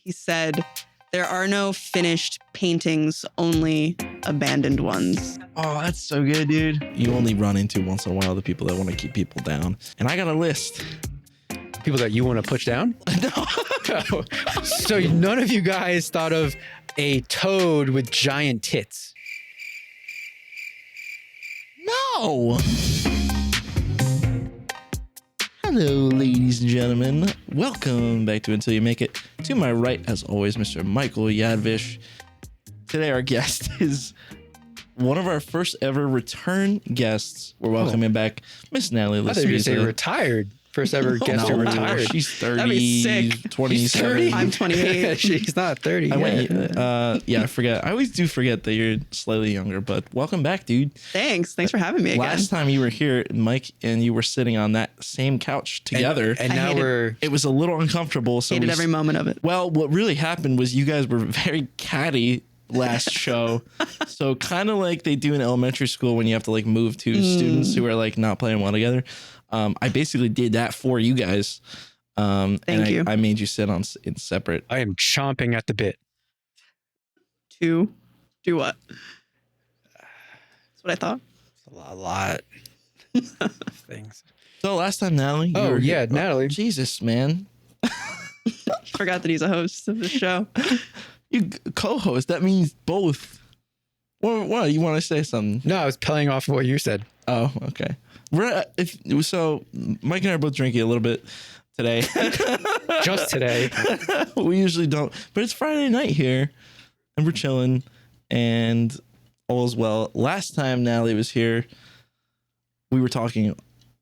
he said, "There are no finished paintings, only abandoned ones." Oh, that's so good, dude. You only run into once in a while the people that want to keep people down. And I got a list. People that you want to push down? No. So none of you guys thought of a toad with giant tits? No. Hello, ladies and gentlemen. Welcome back to Until You Make It. To my right, as always, Mr. Michael Yadvish. Today, our guest is one of our first ever return guests. We're welcoming back Miss Natalie La Spisa. I thought you were going to say retired. First ever guest who retired. She's 30, That'd be sick. 27. 30? I'm 28. She's not 30 Yeah, I forget. I always do forget that you're slightly younger, but welcome back, dude. Thanks for having me again. Last time you were here, Mike and you were sitting on that same couch together. And now it was a little uncomfortable. So hated every moment of it. Well, what really happened was you guys were very catty last show. So kind of like they do in elementary school when you have to like move to students who are like not playing well together. I basically did that for you guys. Thank you. I made you sit in separate. I am chomping at the bit. To do what? That's what I thought. A lot of things. So last time, Natalie. you were here. Natalie. Jesus, man. Forgot that he's a host of the show. You co-host. That means both. What? You want to say something? No, I was playing off of what you said. Oh, okay. So Mike and I are both drinking a little bit today. Just today. We usually don't, but it's Friday night here and we're chilling and all is well. Last time Natalie was here, we were talking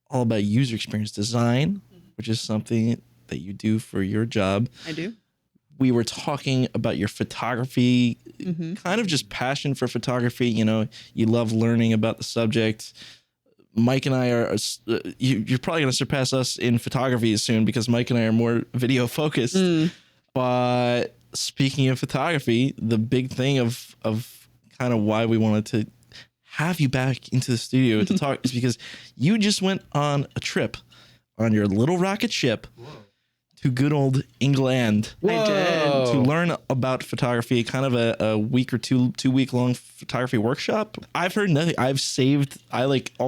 all about user experience design, which is something that you do for your job. I do. We were talking about your photography, kind of just passion for photography. You know, you love learning about the subject. Mike and I are, you're probably going to surpass us in photography soon because Mike and I are more video focused. But speaking of photography, the big thing of kind of why we wanted to have you back into the studio to talk is because you just went on a trip on your little rocket ship. Whoa. To good old England. I did. To learn about photography, kind of a week or two week long photography workshop. I've heard nothing. I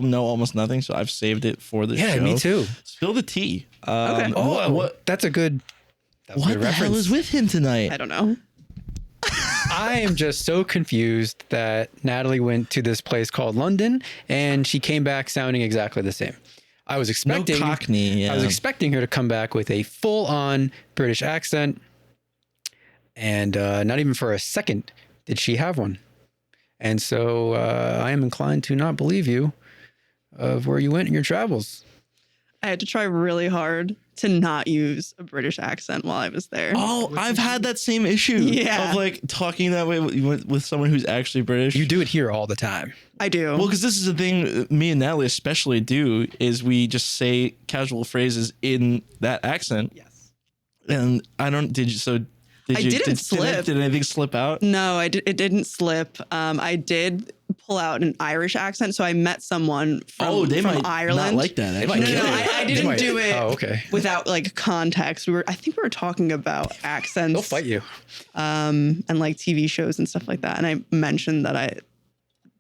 know almost nothing, so I've saved it for the show. Yeah, me too. Spill the tea. Okay. That's a good What the reference. hell is with him tonight? I don't know. I am just so confused that Natalie went to this place called London and she came back sounding exactly the same. I was expecting No Cockney. Yeah. I was expecting her to come back with a full-on British accent, and not even for a second did she have one. And so I am inclined to not believe you of where you went in your travels. I had to try really hard to not use a British accent while I was there. Oh, I've had that same issue. Yeah. Of like talking that way with someone who's actually British. You do it here all the time. I do. Well, because this is the thing me and Natalie especially do is we just say casual phrases in that accent. Yes. And I don't. Did slip. Did anything slip out? No, it didn't slip. I did pull out an Irish accent, so I met someone from, they from might Ireland. not like that. Actually. might No, kill you. I didn't do it okay. without like context. I think we were talking about accents. They'll fight you. And like TV shows and stuff like that. And I mentioned that I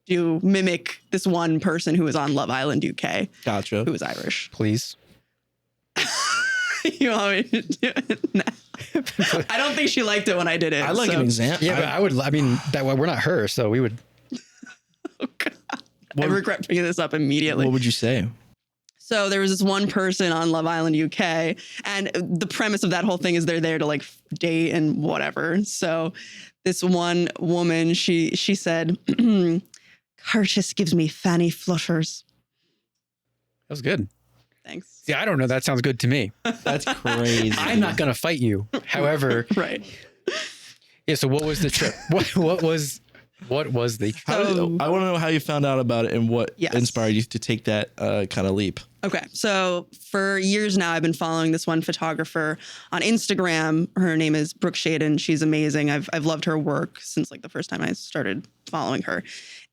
do mimic this one person who was on Love Island UK, Gotcha. who was Irish. Please. You want me to do it now? I don't think she liked it when I did it. I like an example. Yeah, but I mean, we're not her, so we would. Oh God. I regret bringing this up immediately. What would you say? So there was this one person on Love Island UK, and the premise of that whole thing is they're there to like date and whatever. So this one woman, she said, "Curtis gives me fanny flutters." That was good. Thanks. See, I don't know. That sounds good to me. That's crazy. I'm not going to fight you. However, Right. Yeah. So what was the trip? What was the trip? I want to know how you found out about it and what inspired you to take that kind of leap. Okay. So for years now, I've been following this one photographer on Instagram. Her name is Brooke Shaden. She's amazing. I've loved her work since like the first time I started following her.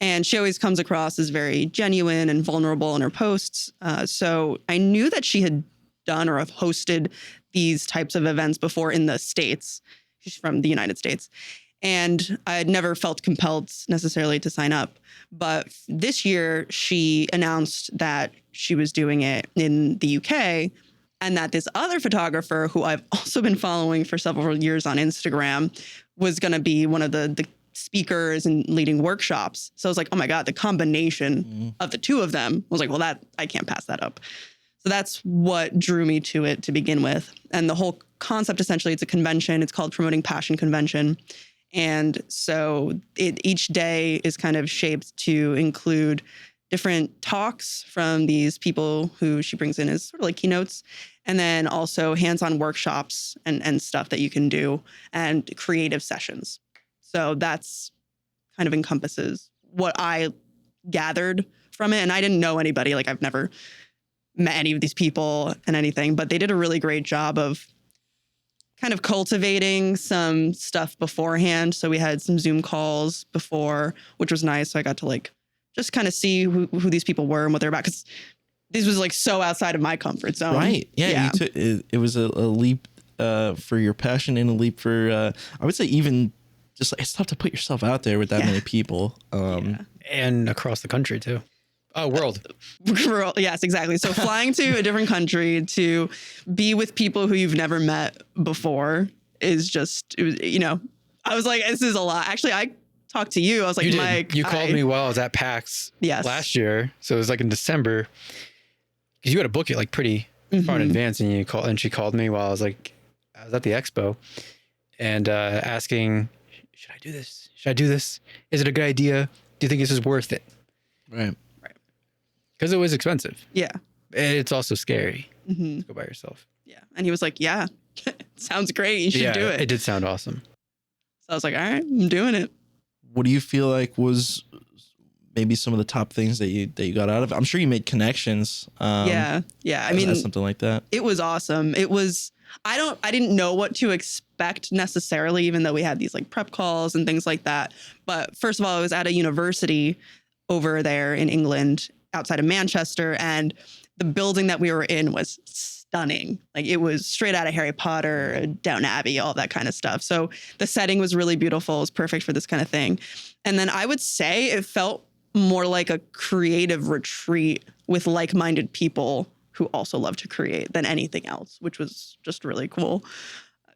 And she always comes across as very genuine and vulnerable in her posts. So I knew that she had done or have hosted these types of events before in the States. She's from the United States. And I had never felt compelled necessarily to sign up. But this year, she announced that she was doing it in the UK, and that this other photographer, who I've also been following for several years on Instagram, was going to be one of the speakers and leading workshops. So I was like, oh my God, the combination of the two of them, I was like, well, that I can't pass that up. So that's what drew me to it to begin with. And the whole concept, essentially, it's a convention. It's called Promoting Passion Convention. And so each day is kind of shaped to include different talks from these people who she brings in as sort of like keynotes, and then also hands-on workshops and stuff that you can do, and creative sessions. So that's kind of encompasses what I gathered from it. And I didn't know anybody, like I've never met any of these people and anything, but they did a really great job of kind of cultivating some stuff beforehand. So we had some Zoom calls before, which was nice. So I got to like just kind of see who these people were and what they're about, because this was like so outside of my comfort zone. Right. Yeah. You took, it was a leap for your passion and a leap for, I would say, even just like, it's tough to put yourself out there with that many people. And across the country too. Oh, world. Yes, exactly. So flying to a different country to be with people who you've never met before is just, you know, I was like, this is a lot. Actually, I talked to you. I was like, Mike. You called me while I was at PAX last year. So it was like in December. Because you had to book it like pretty far in advance. And she called me while I was at the expo and asking, should I do this? Should I do this? Is it a good idea? Do you think this is worth it? Right. Because it was expensive. Yeah. It's also scary to go by yourself. Yeah. And he was like, yeah, sounds great. You should do it. It did sound awesome. So I was like, all right, I'm doing it. What do you feel like was maybe some of the top things that you got out of it? I'm sure you made connections. Yeah. I mean, something like that. It was awesome. It was, I didn't know what to expect necessarily, even though we had these like prep calls and things like that. But first of all, I was at a university over there in England, outside of Manchester, and the building that we were in was stunning. Like it was straight out of Harry Potter, Downton Abbey, all that kind of stuff. So the setting was really beautiful. It was perfect for this kind of thing. And then I would say it felt more like a creative retreat with like-minded people who also love to create than anything else, which was just really cool.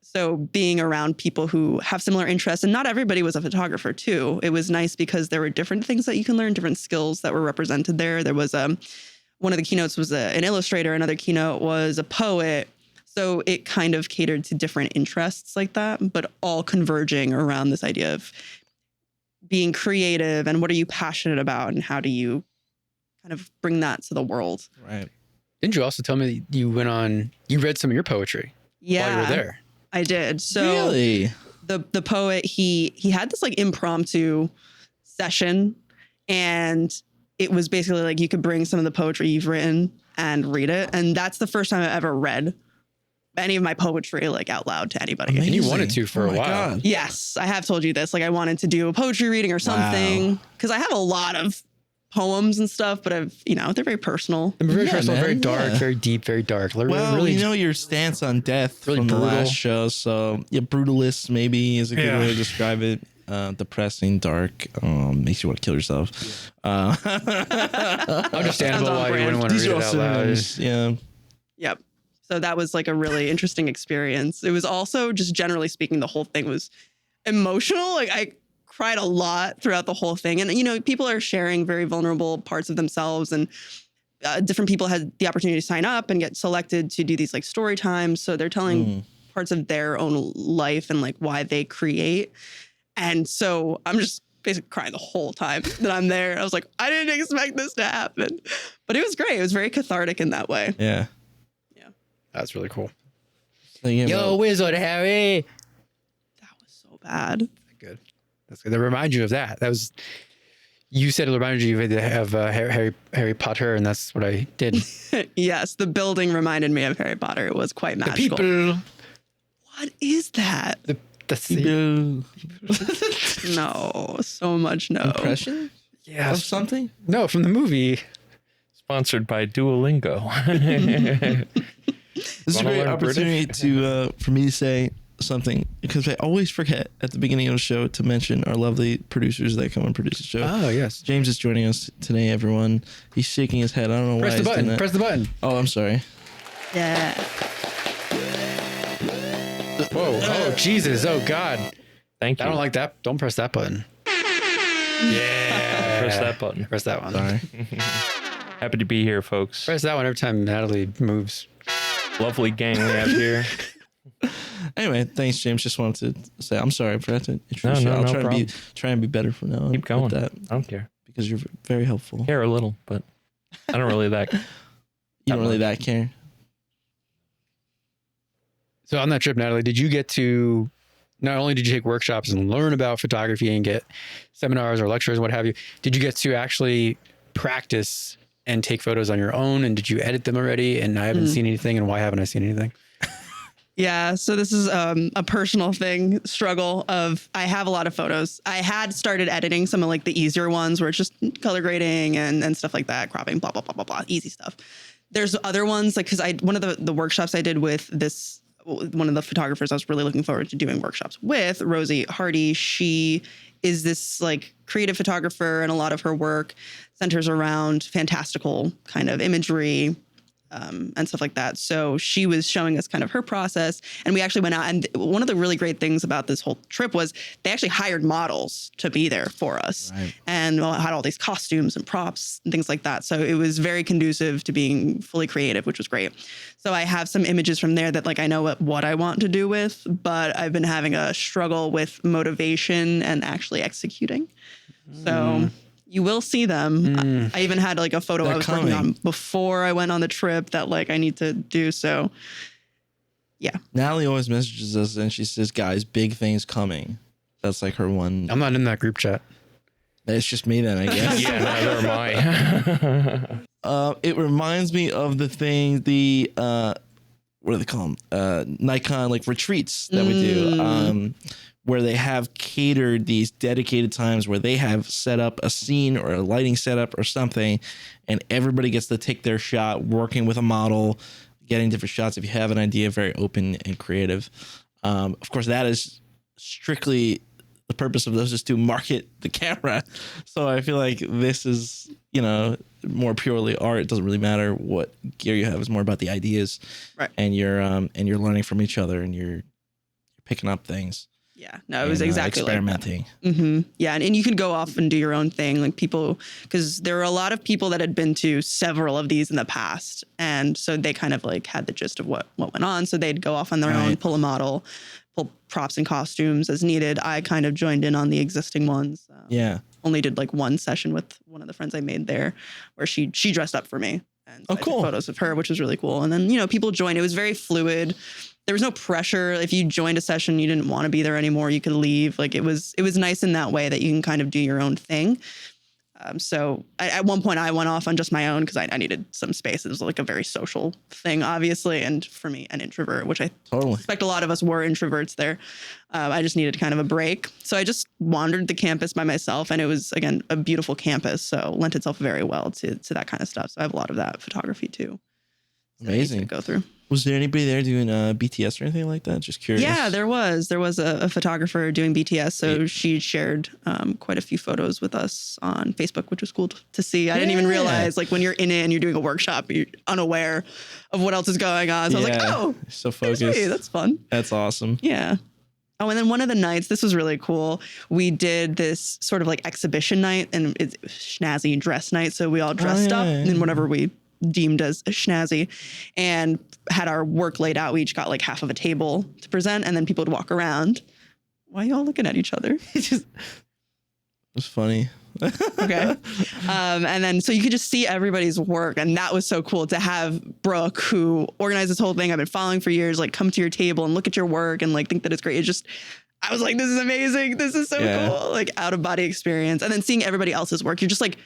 So being around people who have similar interests, and not everybody was a photographer too. It was nice because there were different things that you can learn, different skills that were represented there. There was one of the keynotes was an illustrator. Another keynote was a poet. So it kind of catered to different interests like that, but all converging around this idea of being creative and what are you passionate about and how do you kind of bring that to the world. Right. Didn't you also tell me that you read some of your poetry while you were there? I did. So really? the poet, he had this like impromptu session, and it was basically like you could bring some of the poetry you've written and read it. And that's the first time I ever read any of my poetry like out loud to anybody. Amazing. And you wanted to for a while. God. Yes, I have told you this. Like I wanted to do a poetry reading or something because I have a lot of poems and stuff, but they're very personal. They're very personal, man, very dark, very deep, very dark. Well, really, we know your stance on death really from brutal. the last show, so brutalist maybe is a good way to describe it. Depressing, dark, makes you want to kill yourself. Understandable why you wouldn't want to read it out loud. Yeah. Yep. So that was like a really interesting experience. It was also just generally speaking, the whole thing was emotional. Like I cried a lot throughout the whole thing. And, people are sharing very vulnerable parts of themselves, and different people had the opportunity to sign up and get selected to do these like story times. So they're telling parts of their own life and like why they create. And so I'm just basically crying the whole time that I'm there. I was like, I didn't expect this to happen, but it was great. It was very cathartic in that way. Yeah. That's really cool. Yo, Wizard Harry. That was so bad. Good. That's good. That reminds you of that. You said it reminded you of Harry Potter, and that's what I did. Yes, the building reminded me of Harry Potter. It was quite magical. The people. What is that? The sea. No, so much no. Impression? Yeah. Of something? No, from the movie. Sponsored by Duolingo. This is a great opportunity for me to say something because I always forget at the beginning of the show to mention our lovely producers that come and produce the show. Oh, yes. James is joining us today, everyone. He's shaking his head. I don't know why. Press the button. Press the button. Oh, I'm sorry. Yeah. Whoa. Oh, Jesus. Oh, God. Thank you. I don't like that. Don't press that button. Yeah. Press that button. Press that one. Sorry. Happy to be here, folks. Press that one every time Natalie moves. Lovely gang we have here. Anyway, thanks, James. Just wanted to say I'm sorry I forgot to introduce you. I'll try and be better from now on. Keep going. With that I don't care. because you're very helpful. Care a little, but I don't really that. You don't really that care. So on that trip, Natalie, did you get to, not only did you take workshops and learn about photography and get seminars or lectures, what have you, did you get to actually practice and take photos on your own? And did you edit them already? And I haven't seen anything. And why haven't I seen anything? Yeah, so this is a personal struggle of I have a lot of photos. I had started editing some of like the easier ones where it's just color grading and stuff like that, cropping, blah, blah, blah, blah, blah, easy stuff. There's other ones like, cause one of the workshops I did with one of the photographers I was really looking forward to doing workshops with, Rosie Hardy. She is this like creative photographer and a lot of her work centers around fantastical kind of imagery, and stuff like that. So she was showing us kind of her process and we actually went out, and one of the really great things about this whole trip was they actually hired models to be there for us. Right. And had all these costumes and props and things like that. So it was very conducive to being fully creative, which was great. So I have some images from there that like I know what I want to do with, but I've been having a struggle with motivation and actually executing. So you will see them. I even had like a photo I was working on before I went on the trip that like I need to do. So yeah. Natalie always messages us and she says, guys, big things coming. That's like her one. I'm not in that group chat. It's just me then, I guess. Yeah, neither am I. It reminds me of the thing, what do they call them? Nikon like retreats that we do. Where they have catered these dedicated times where they have set up a scene or a lighting setup or something, and everybody gets to take their shot working with a model, getting different shots. If you have an idea, very open and creative. Of course, that is strictly the purpose of those is to market the camera. So I feel like this is, more purely art. It doesn't really matter what gear you have. It's more about the ideas, right? And you're learning from each other and you're picking up things. Yeah, no, it was exactly experimenting. Like that. Yeah, and you can go off and do your own thing. Like people, because there were a lot of people that had been to several of these in the past. And so they kind of like had the gist of what went on. So they'd go off on their own, pull a model, pull props and costumes as needed. I kind of joined in on the existing ones. Only did like one session with one of the friends I made there where she dressed up for me. And so I took photos of her, which was really cool. And then, people joined. It was very fluid. There was no pressure. If you joined a session, you didn't want to be there anymore, you could leave. Like it was nice in that way that you can kind of do your own thing. So at one point I went off on just my own because I needed some space. It was like a very social thing, obviously. And for me, an introvert, which I suspect a lot of us were introverts there. I just needed kind of a break. So I just wandered the campus by myself, and it was, again, a beautiful campus. So lent itself very well to that kind of stuff. So I have a lot of that photography too. Amazing to go through. Was there anybody there doing BTS or anything like that? Just curious. Yeah, there was a photographer doing BTS. So she shared quite a few photos with us on Facebook, which was cool to see. I didn't even realize, like, when you're in it and you're doing a workshop, you're unaware of what else is going on. So I was like, oh, so focused. That's fun. That's awesome. Yeah. Oh, and then one of the nights, this was really cool. We did this sort of like exhibition night, and it's snazzy dress night. So we all dressed up in whatever we deemed as snazzy and had our work laid out. We each got like half of a table to present, and then people would walk around. Why are y'all looking at each other? It was funny. Okay. And then so you could just see everybody's work, and that was so cool to have Brooke, who organized this whole thing I've been following for years, like come to your table and look at your work and like think that it's great. It's just, I was like, this is amazing. This is so cool. Like out of body experience. And then seeing everybody else's work, you're just like,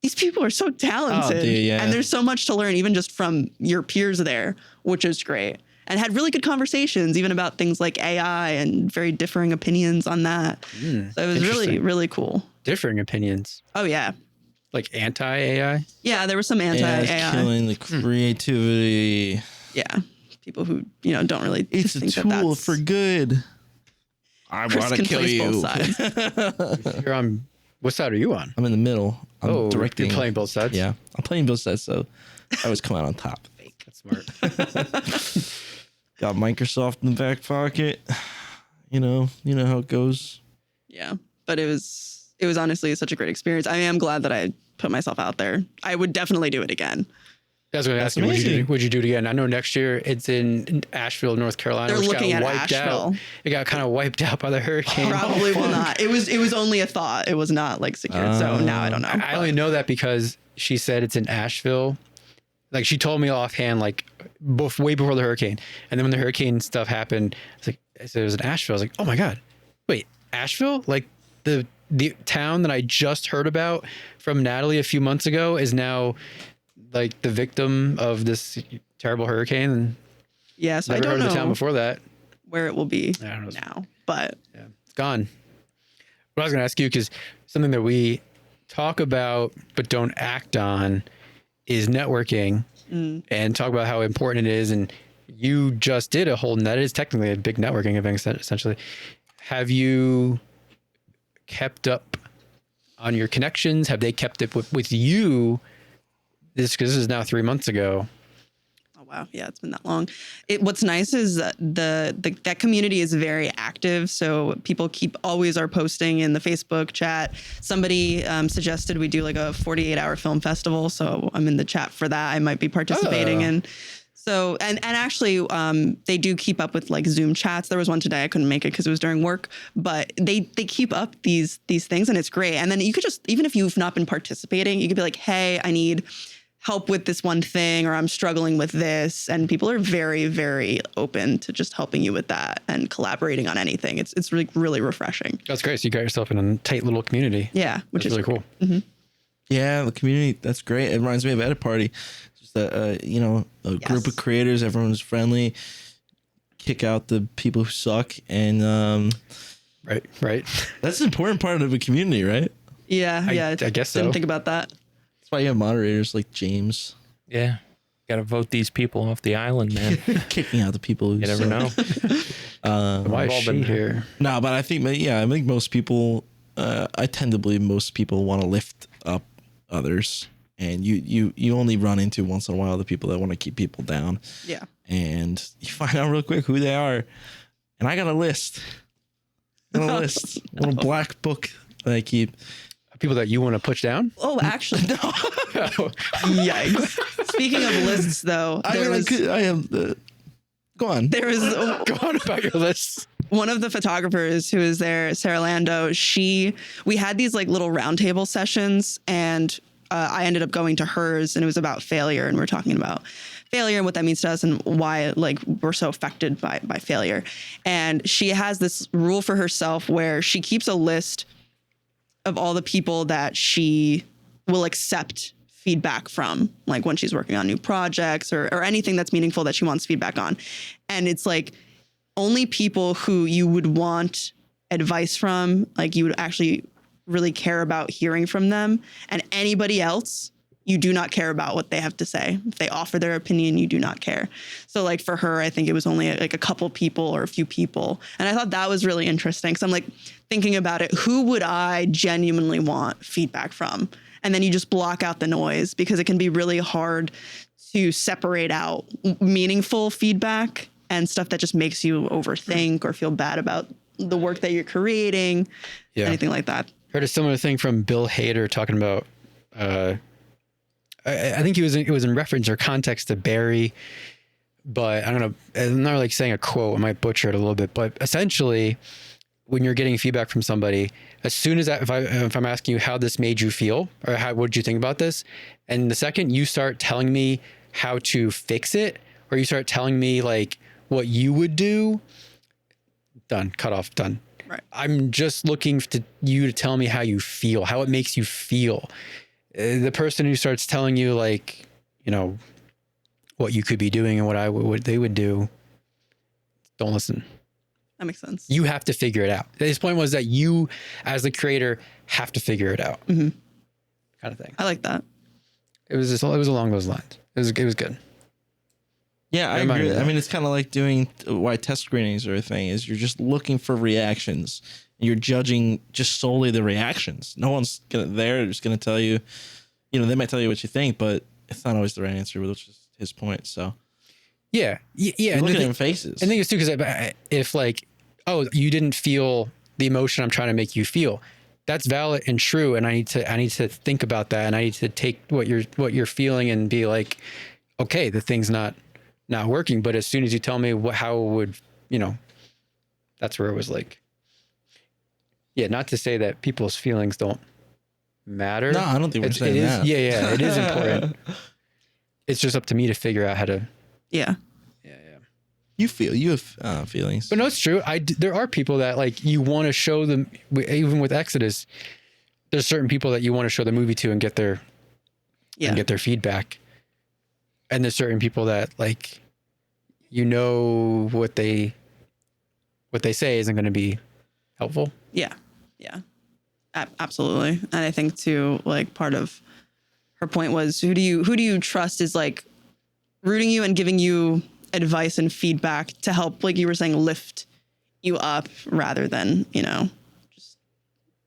these people are so talented. And there's so much to learn, even just from your peers there, which is great. And had really good conversations, even about things like AI and very differing opinions on that. So it was really, really cool. Differing opinions. Oh, yeah. Like anti-AI? Yeah, there was some anti-AI. Killing the creativity. Yeah. people who, don't really It's just a think tool that's for good. I Chris want to can kill place you. both sides. You're on. What side are you on? I'm in the middle. I'm directing. You're playing both sides. Yeah, I'm playing both sides, so I always come out on top. That's smart. Got Microsoft in the back pocket. You know how it goes. Yeah, but it was honestly such a great experience. I mean, I'm glad that I put myself out there. I would definitely do it again. I was going to ask you, would you do it again? I know next year it's in Asheville, North Carolina. They're which looking got at wiped Asheville. out. It got kind of wiped out by the hurricane. Probably will not. It was only a thought. It was not like secured. So now I don't know. I only know that because she said it's in Asheville. Like she told me offhand, like way before the hurricane. And then when the hurricane stuff happened, I said it was in Asheville. I was like, oh my God, wait, Asheville? Like the town that I just heard about from Natalie a few months ago is now like the victim of this terrible hurricane. And Yeah, so I never don't heard know of the town before that. where it will be I don't know. now, but Yeah, it's gone. What I was going to ask you, because something that we talk about but don't act on is networking and talk about how important it is. And you just did that is technically a big networking event, essentially. Have you kept up on your connections? Have they kept up with you? Because this is now 3 months ago. oh wow, yeah, it's been that long. What's nice is that that community is very active. So people always are posting in the Facebook chat. Somebody suggested we do like a 48-hour film festival. So I'm in the chat for that. I might be participating in. So, and actually, they do keep up with like Zoom chats. There was one today. I couldn't make it because it was during work, but they keep up these things, and it's great. And then you could just, even if you've not been participating, you could be like, hey, I need help with this one thing, or I'm struggling with this. And people are very, very open to just helping you with that and collaborating on anything. It's really, really refreshing. That's great. So you got yourself in a tight little community. Yeah. Which That's is really cool. Mm-hmm. Yeah, the community, that's great. It reminds me of Edit Party. Just that, a group of creators, everyone's friendly, kick out the people who suck. And Right. that's an important part of a community, right? Yeah. I guess so. Didn't think about that. That's why you have moderators like James. Yeah. Got to vote these people off the island, man. Kicking out the people who You never suck. know. Why is We've all she been here? No, but I think most people, I tend to believe most people want to lift up others. And you only run into once in a while the people that want to keep people down. Yeah. And you find out real quick who they are. And I got a list. A little black book that I keep. People that you want to push down? Oh, actually, no. Yikes. Speaking of lists, though, Go on. there was Go on about your list. one of the photographers who was there, Sarah Lando. We had these like little roundtable sessions, and I ended up going to hers, and it was about failure, and we're talking about failure and what that means to us and why like we're so affected by failure. And she has this rule for herself where she keeps a list of all the people that she will accept feedback from, like when she's working on new projects or anything that's meaningful that she wants feedback on. And it's like only people who you would want advice from, like you would actually really care about hearing from them, and anybody else, you do not care about what they have to say. If they offer their opinion, you do not care. So like for her, I think it was only like a couple people or a few people. And I thought that was really interesting. So I'm like thinking about it, who would I genuinely want feedback from? And then you just block out the noise, because it can be really hard to separate out meaningful feedback and stuff that just makes you overthink or feel bad about the work that you're creating, anything like that. Heard a similar thing from Bill Hader talking about, I think it was in reference or context to Barry, but I'm not like saying a quote, I might butcher it a little bit, but essentially when you're getting feedback from somebody, as soon as if I'm asking you how this made you feel or what did you think about this, and the second you start telling me how to fix it, or you start telling me like what you would do, done, cut off, done. Right. I'm just looking to you to tell me how you feel, how it makes you feel. The person who starts telling you like, what you could be doing and what they would do, don't listen. That makes sense. You have to figure it out. His point was that you, as the creator, have to figure it out, kind of thing. I like that. It was along those lines. It was good. Yeah, I Remind me agree. of I that. mean, it's kind of like doing why test screenings are a thing. Is you're just looking for reactions. And you're judging just solely the reactions. No one's there just gonna tell you. You know, they might tell you what you think, but it's not always the right answer, which is his point. So Yeah. Yeah. you And look the at thing- their faces. And the thing is too, because if like, oh, you didn't feel the emotion I'm trying to make you feel, that's valid and true. And I need to think about that, and I need to take what you're feeling and be like, okay, the thing's not working. But as soon as you tell me how it would, that's where it was like, yeah, not to say that people's feelings don't matter. No, I don't think we're saying it is, that. Yeah, it is important. It's just up to me to figure out how to. Yeah. You have feelings. But no, it's true. There are people that like you want to show them, even with Exodus. There's certain people that you want to show the movie to and get their feedback. And there's certain people that like, what they say isn't going to be helpful. Yeah. Yeah. Absolutely. And I think too, like part of her point was who do you trust is like rooting you and giving you advice and feedback to help, like you were saying, lift you up rather than, just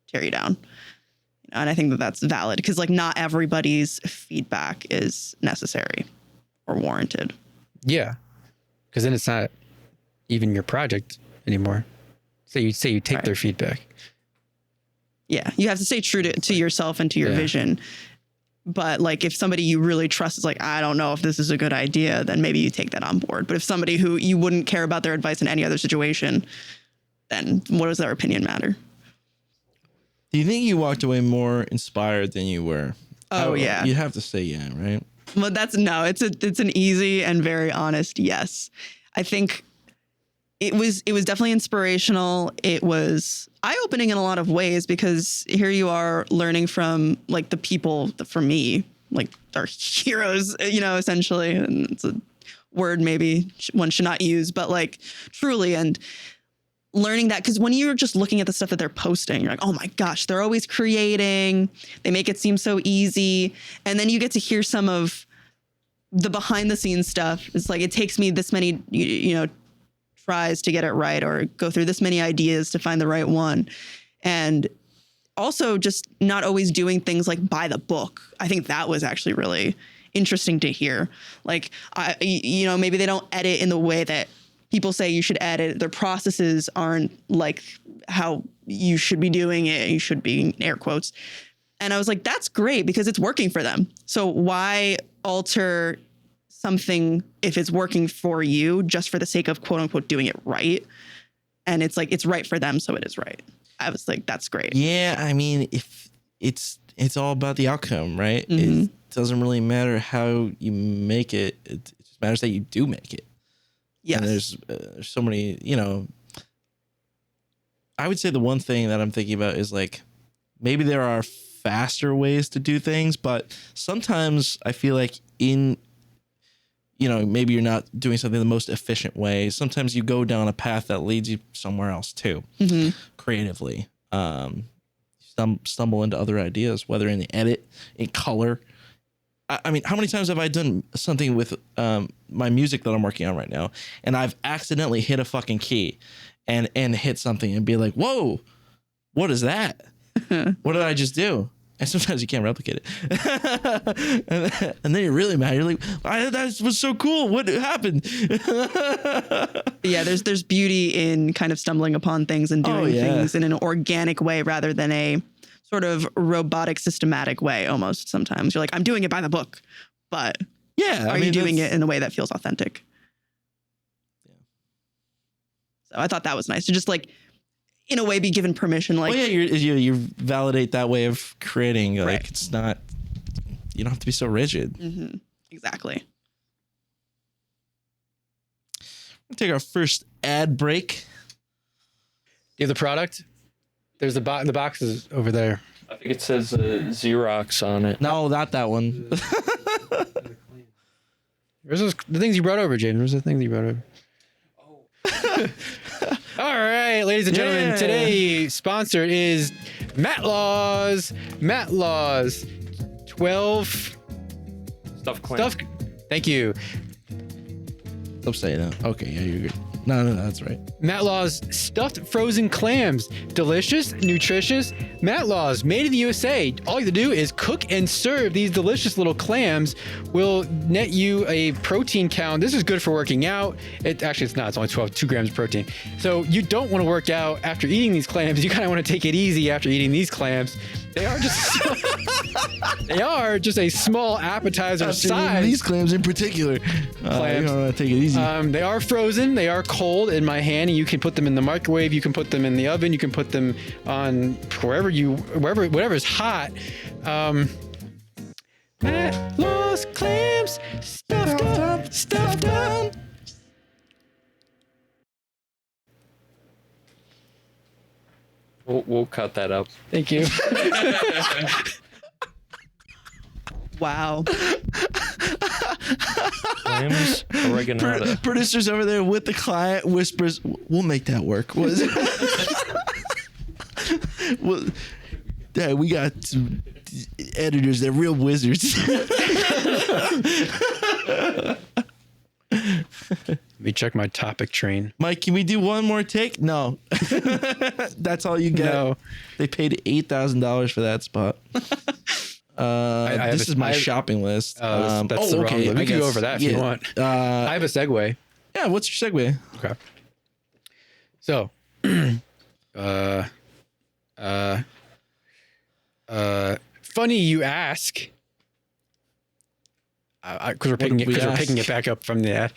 tear you down. And I think that that's valid because like not everybody's feedback is necessary or warranted. Yeah. Because then it's not even your project anymore. Say you take Right. their feedback. Yeah. You have to stay true to yourself and to your vision. But like if somebody you really trust is like, I don't know if this is a good idea, then maybe you take that on board. But if somebody who you wouldn't care about their advice in any other situation, then what does their opinion matter? Do you think you walked away more inspired than you were? Oh, yeah. You'd have to say yeah, right? Well, it's an easy and very honest yes. I think it was definitely inspirational. It was eye-opening in a lot of ways because here you are learning from like the people that for me, like our heroes, essentially. And it's a word maybe one should not use, but like truly, and learning that because when you're just looking at the stuff that they're posting, you're like, oh my gosh, they're always creating. They make it seem so easy. And then you get to hear some of the behind the scenes stuff. It's like, it takes me this many, tries to get it right or go through this many ideas to find the right one. And also just not always doing things like by the book. I think that was actually really interesting to hear. Like, maybe they don't edit in the way that people say you should edit. Their processes aren't like how you should be doing it. You should be in air quotes. And I was like, that's great because it's working for them. So why alter something if it's working for you just for the sake of quote unquote doing it right? And it's like, it's right for them. So it is right. I was like, that's great. Yeah. I mean, if it's all about the outcome, right? Mm-hmm. It doesn't really matter how you make it. It just matters that you do make it. Yes. And there's so many, I would say the one thing that I'm thinking about is like, maybe there are faster ways to do things, but sometimes I feel like maybe you're not doing something the most efficient way. Sometimes you go down a path that leads you somewhere else too, creatively. Stumble into other ideas, whether in the edit, in color. I mean, how many times have I done something with my music that I'm working on right now, and I've accidentally hit a fucking key and hit something and be like, whoa, what is that? What did I just do? And sometimes you can't replicate it. and then you're really mad. You're like, that was so cool. What happened? Yeah, there's beauty in kind of stumbling upon things and doing things in an organic way rather than a sort of robotic, systematic way almost sometimes. You're like, I'm doing it by the book, but are you doing it in a way that feels authentic? Yeah. So I thought that was nice to just like, in a way, be given permission. Like, you validate that way of creating. Like, Right. It's not, you don't have to be so rigid. Mm-hmm. Exactly. We'll take our first ad break. You have the product? There's the boxes over there. I think it says Xerox on it. No, not that one. Where's the things you brought over, James? Where's the things you brought over? All right, ladies and gentlemen, Yeah. today sponsor is Matt Laws. Matt Laws, 12 Stuff claim. stuff. Thank you. Stop saying that. Okay, yeah, you're good. No, that's right. Matt Law's stuffed frozen clams. Delicious, nutritious. Matt Law's made in the USA. All you have to do is cook and serve these delicious little clams. Will net you a protein count. This is good for working out. It's not. It's only 2 grams of protein. So you don't want to work out after eating these clams. You kind of want to take it easy after eating these clams. They are just a small appetizer size. These clams in particular. Clams. You don't want to take it easy. They are frozen. They are cold in my hand, and you can put them in the microwave. You can put them in the oven. You can put them on whatever's hot. Matt Law's clams stuffed up. We'll cut that up. Thank you. Wow. Clams, oregano. Producers over there with the client whispers, "We'll make that work." What is it? Well, Dad, we got some editors. They're real wizards. Let me check my topic train. Mike, can we do one more take? No. That's all you get. No. They paid $8,000 for that spot. This is my shopping list. That's the wrong one. We can go over that if you want. I have a segue. Yeah, what's your segue? Okay. So, funny you ask. Because we're picking it back up from the ad.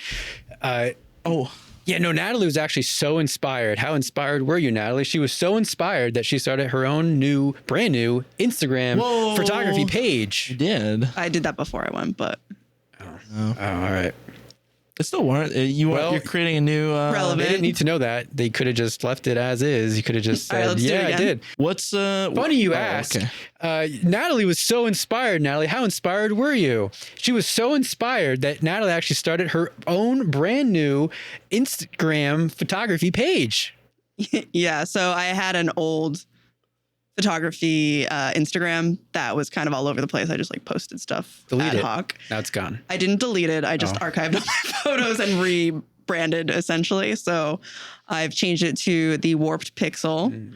Yeah, no, Natalie was actually so inspired. How inspired were you, Natalie? She was so inspired that she started her own brand new Instagram photography page. You did. I did that before I went, but Oh, all right. It's still warrant. You're creating a new relevant. They didn't need to know that. They could have just left it as is. You could have just said, "Yeah, I did." What's Funny you ask. Okay. Natalie was so inspired. Natalie, how inspired were you? She was so inspired that Natalie actually started her own brand new Instagram photography page. yeah. So I had an old photography Instagram that was kind of all over the place. I just like posted stuff ad hoc. Now it's gone. I didn't delete it. I just archived all my photos and rebranded essentially. So I've changed it to the Warped Pixel.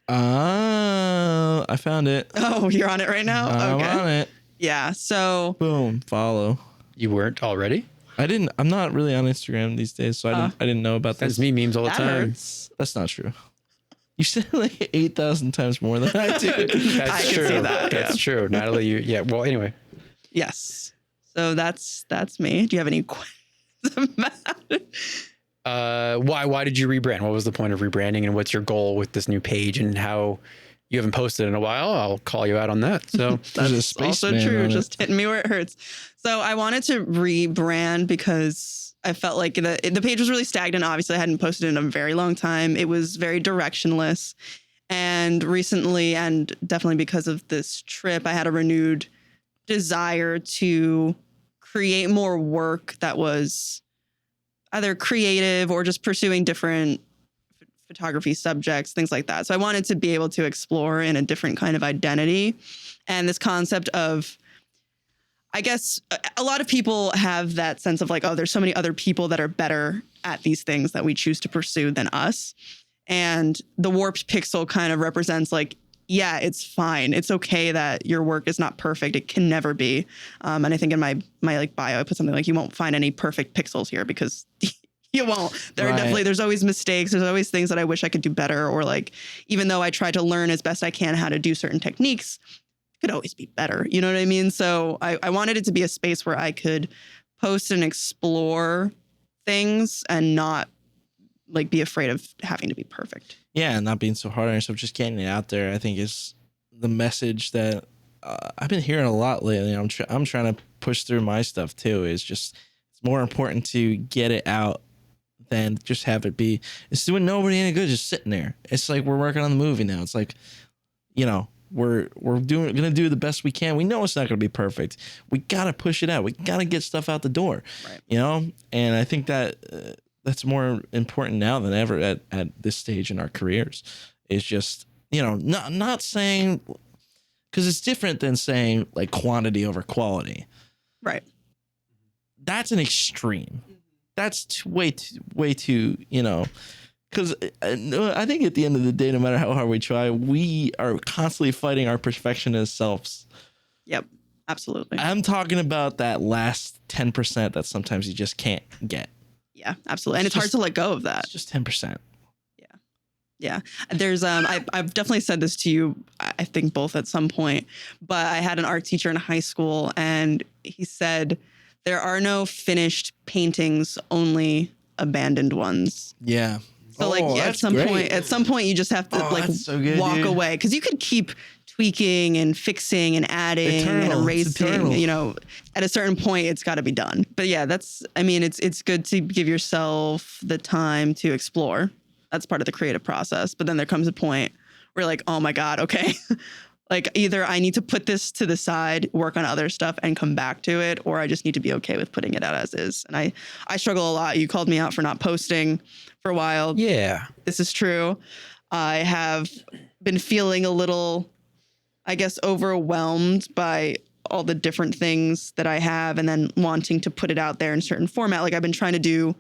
I found it. Oh, you're on it right now? I'm on it. Yeah. So Boom. Follow. You weren't already? I'm not really on Instagram these days, so I didn't know about That's this. me memes all the that time. hurts. That's not true. You said like 8,000 times more than I do. That's I can true. see that, That's true. Natalie, well, anyway. Yes. So that's me. Do you have any questions about it? Why did you rebrand? What was the point of rebranding, and what's your goal with this new page, and how you haven't posted in a while? I'll call you out on that. So That's also true. Just hitting me where it hurts. So I wanted to rebrand because I felt like the page was really stagnant. Obviously, I hadn't posted in a very long time. It was very directionless. And recently, and definitely because of this trip, I had a renewed desire to create more work that was either creative or just pursuing different photography subjects, things like that. So I wanted to be able to explore in a different kind of identity. And this concept of, I guess a lot of people have that sense of like, oh, there's so many other people that are better at these things that we choose to pursue than us. And the Warped Pixel kind of represents like, yeah, it's fine. It's okay that your work is not perfect. It can never be. And I think in my like bio, I put something like, you won't find any perfect pixels here because you won't. There's always mistakes. There's always things that I wish I could do better. Or like, even though I try to learn as best I can how to do certain techniques, could always be better. You know what I mean? So I wanted it to be a space where I could post and explore things and not like be afraid of having to be perfect. Yeah, not being so hard on yourself, just getting it out there, I think is the message that I've been hearing a lot lately. I'm trying to push through my stuff too. Is just, it's more important to get it out than just have it be. It's doing nobody any good just sitting there. It's like we're working on the movie now. It's like, we're gonna do the best we can. We know it's not gonna be perfect. We gotta push it out. We gotta get stuff out the door. Right. And I think that that's more important now than ever at this stage in our careers. It's just, not saying, because it's different than saying like quantity over quality. Right. That's an extreme. that's way too, because I think at the end of the day, no matter how hard we try, we are constantly fighting our perfectionist selves. Yep, absolutely. I'm talking about that last 10% that sometimes you just can't get. Yeah, absolutely. And it's hard to let go of that. It's just 10%. Yeah. There's I've definitely said this to you, I think both at some point, but I had an art teacher in high school and he said there are no finished paintings, only abandoned ones. Yeah. So at some point you just have to so good, walk away, because you could keep tweaking and fixing and adding and erasing, at a certain point it's got to be done. But yeah, it's good to give yourself the time to explore. That's part of the creative process. But then there comes a point where you're like, oh my God, okay. Like either I need to put this to the side, work on other stuff and come back to it, or I just need to be okay with putting it out as is. And I struggle a lot. You called me out for not posting for a while. Yeah. This is true. I have been feeling a little, I guess, overwhelmed by all the different things that I have and then wanting to put it out there in certain format. Like I've been trying to do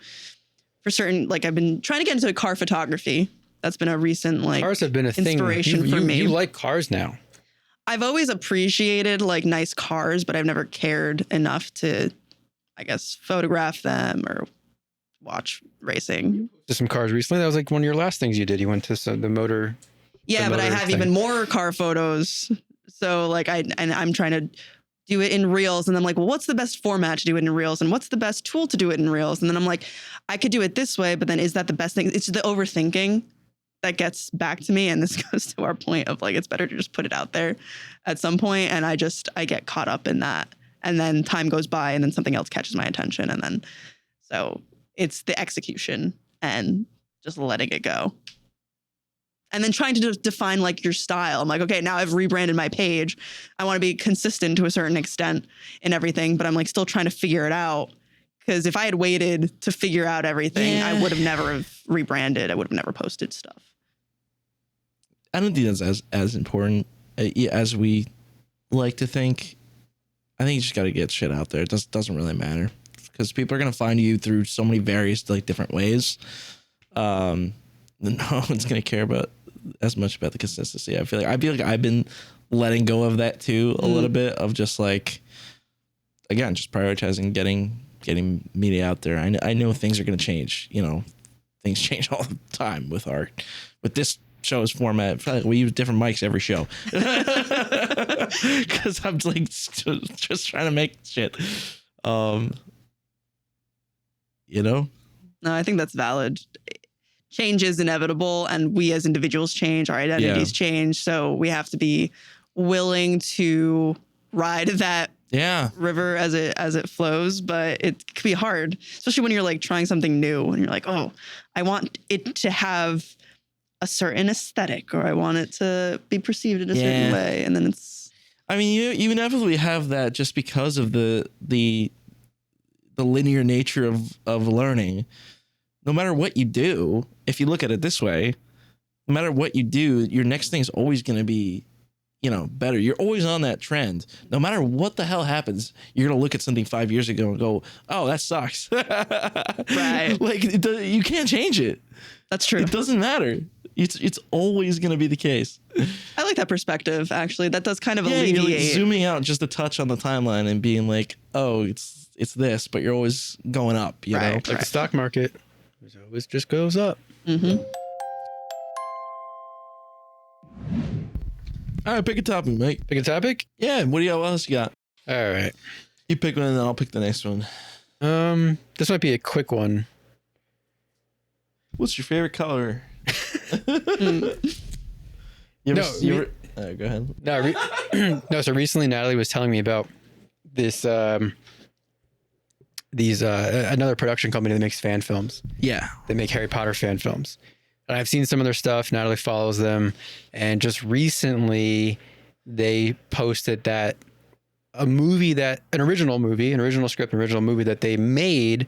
I've been trying to get into car photography. That's been a recent cars have been a inspiration thing. for me. You like cars now. I've always appreciated nice cars, but I've never cared enough to, I guess, photograph them or watch racing. Just some cars recently. That was one of your last things you did. You went to the motor. Yeah, but I have even more car photos. So I'm trying to do it in Reels. And I'm like, well, what's the best format to do it in Reels? And what's the best tool to do it in Reels? And then I'm like, I could do it this way, but then is that the best thing? It's the overthinking that gets back to me. And this goes to our point of it's better to just put it out there at some point. And I get caught up in that. And then time goes by and then something else catches my attention. And then, so it's the execution and just letting it go. And then trying to define your style. I'm like, okay, now I've rebranded my page. I want to be consistent to a certain extent in everything, but I'm still trying to figure it out. Because if I had waited to figure out everything, I would have never have rebranded. I would have never posted stuff. I don't think that's as important as we like to think. I think you just got to get shit out there. It doesn't really matter, because people are going to find you through so many various different ways. No one's going to care as much about the consistency. I feel like I've been letting go of that too a little bit, of just again, just prioritizing getting media out there. I know things are going to change. Things change all the time with art. With this show's format, I feel like we use different mics every show, because I'm just trying to make shit. No, I think that's valid. Change is inevitable, and we as individuals change, our identities change. So we have to be willing to ride that river as it flows. But it can be hard, especially when you're trying something new and you're like, oh, I want it to have a certain aesthetic, or I want it to be perceived in a certain way. And then you inevitably have that just because of the linear nature of learning. No matter what you do, if you look at it this way, no matter what you do, your next thing is always going to be, better. You're always on that trend. No matter what the hell happens, you're going to look at something 5 years ago and go, oh, that sucks. right. You can't change it. That's true. It doesn't matter. It's always going to be the case. I like that perspective, actually. That does kind of alleviate. You're zooming out just a touch on the timeline and being like, oh, it's this, but you're always going up, you know? Like the stock market. It always just goes up. Mm-hmm. All right, pick a topic, Mike. Pick a topic? Yeah, what else you got? All right. You pick one and then I'll pick the next one. This might be a quick one. What's your favorite color? Go ahead. No, so recently Natalie was telling me about this another production company that makes fan films. Yeah. They make Harry Potter fan films. And I've seen some of their stuff. Natalie follows them. And just recently they posted that an original script, an original movie that they made.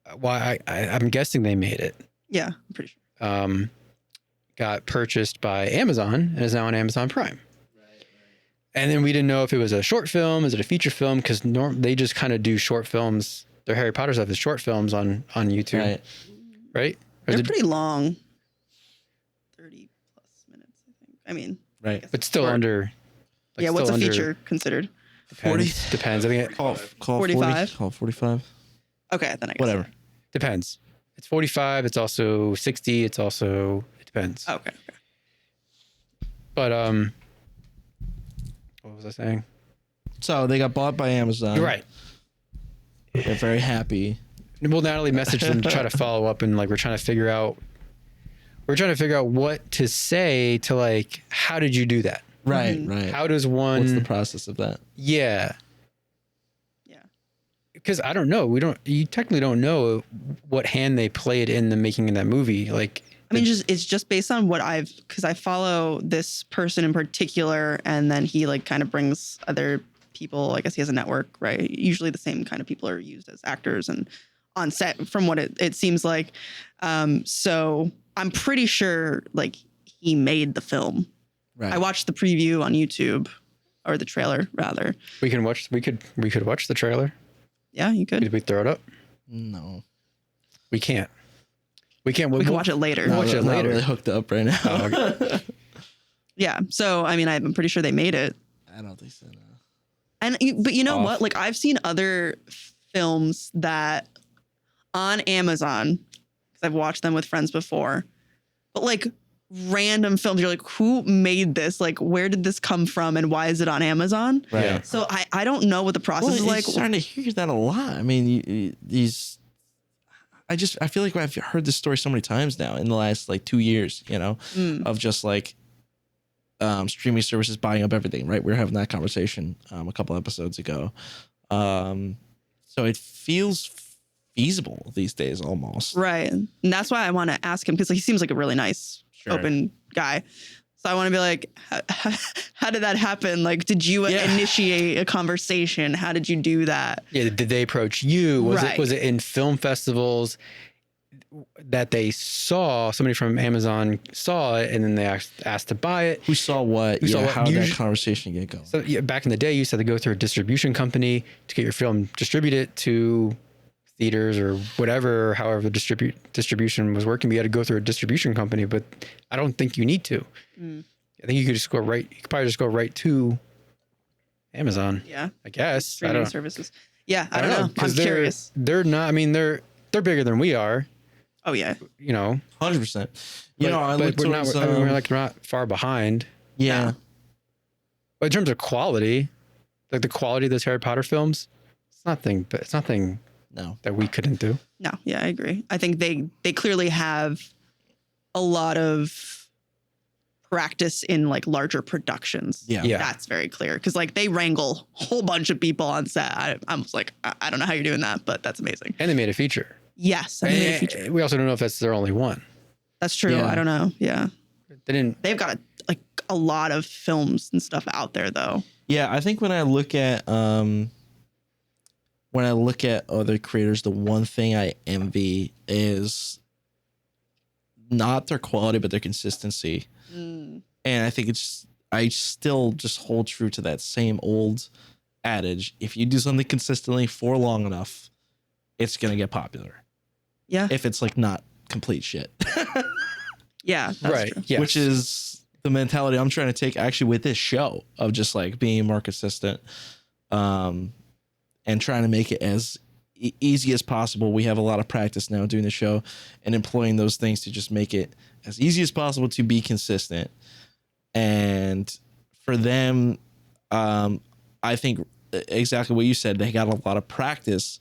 I'm guessing they made it. Yeah, I'm pretty sure. Got purchased by Amazon and is now on Amazon Prime. Right. And then we didn't know if it was a short film, is it a feature film? Because they just kind of do short films their Harry Potter stuff is short films on YouTube, right? Or is They're it- pretty long. 30 plus minutes, I think. I mean, I Right. guess but it's still short. under. Like Yeah, what's still a under- feature considered? Depends. I think it Call 45? 40, call 45. Okay, then I guess. Whatever. depends. It's 45. It's also 60. It depends. Okay. But what was I saying? So they got bought by Amazon. You're right. They're very happy. Well, Natalie messaged them to try to follow up, and like we're trying to figure out what to say to like, how did you do that? Right, Mhm. right. How does one? What's the process of that? Yeah. Yeah. Because I don't know. You technically don't know what hand they played in the making of that movie. Like, I mean, it's just based on what because I follow this person in particular, and then he like kind of brings other people. I guess he has a network, right? Usually the same kind of people are used as actors and on set, from what it seems like. So I'm pretty sure like he made the film. Right. I watched the preview on YouTube, or the trailer rather. we could watch the trailer. Yeah, you could. Could we throw it up? No. We can't. We can't. We can watch it later. We'll watch it Not later. really hooked up right now. Oh, okay. Yeah. So I mean, I'm pretty sure they made it. I don't think so. No. But you know Off. what? Like I've seen other films that on Amazon, because I've watched them with friends before, but like random films, you're like, who made this? Like, where did this come from, and why is it on Amazon? Right. Yeah. So I don't know what the process Well, is like. starting to hear that a lot. I mean, I feel like I've heard this story so many times now in the last like 2 years, of just like streaming services buying up everything, right? We were having that conversation a couple episodes ago. So it feels feasible these days almost. Right. And that's why I want to ask him, because he seems like a really nice, Sure. open guy. So I want to be like, how did that happen? Like, did you initiate a conversation? How did you do that? Yeah. Did they approach you? Right. Was it in film festivals that they saw, somebody from Amazon saw it, and then they asked to buy it? Who saw what? Who saw what? How did that Usu- conversation get going? So yeah, back in the day, you used to have to go through a distribution company to get your film distributed to theaters or whatever, or however distribution was working. But you had to go through a distribution company, but I don't think you need to. I think you could just go right. You could probably just go right to Amazon. Yeah. I guess. I Streaming don't. services. Yeah. I don't know. I'm because curious. they're not. I mean, they're bigger than we are. Oh, yeah. 100%. I but looked we're not. towards, I mean, we're like not far behind. yeah. No. But in terms of quality, like the quality of those Harry Potter films, it's nothing. But it's nothing No. that we couldn't do. No. Yeah, I agree. I think they clearly have a lot of practice in like larger productions. Yeah. Yeah. That's very clear. Because like they wrangle a whole bunch of people on set. I was like, I don't know how you're doing that, but that's amazing. And they made a feature. Yes. And they made a feature. We also don't know if that's their only one. That's true. Yeah. I don't know. Yeah. They didn't. They've got a lot of films and stuff out there though. Yeah, I think when I look at other creators, the one thing I envy is not their quality, but their consistency. And I think I still just hold true to that same old adage. If you do something consistently for long enough, it's going to get popular. Yeah. If it's like not complete shit. Yeah. That's Right. true. Yes. Which is the mentality I'm trying to take actually with this show of just like being more consistent and trying to make it as easy as possible. We have a lot of practice now doing the show and employing those things to just make it as easy as possible to be consistent. And for them, I think exactly what you said, they got a lot of practice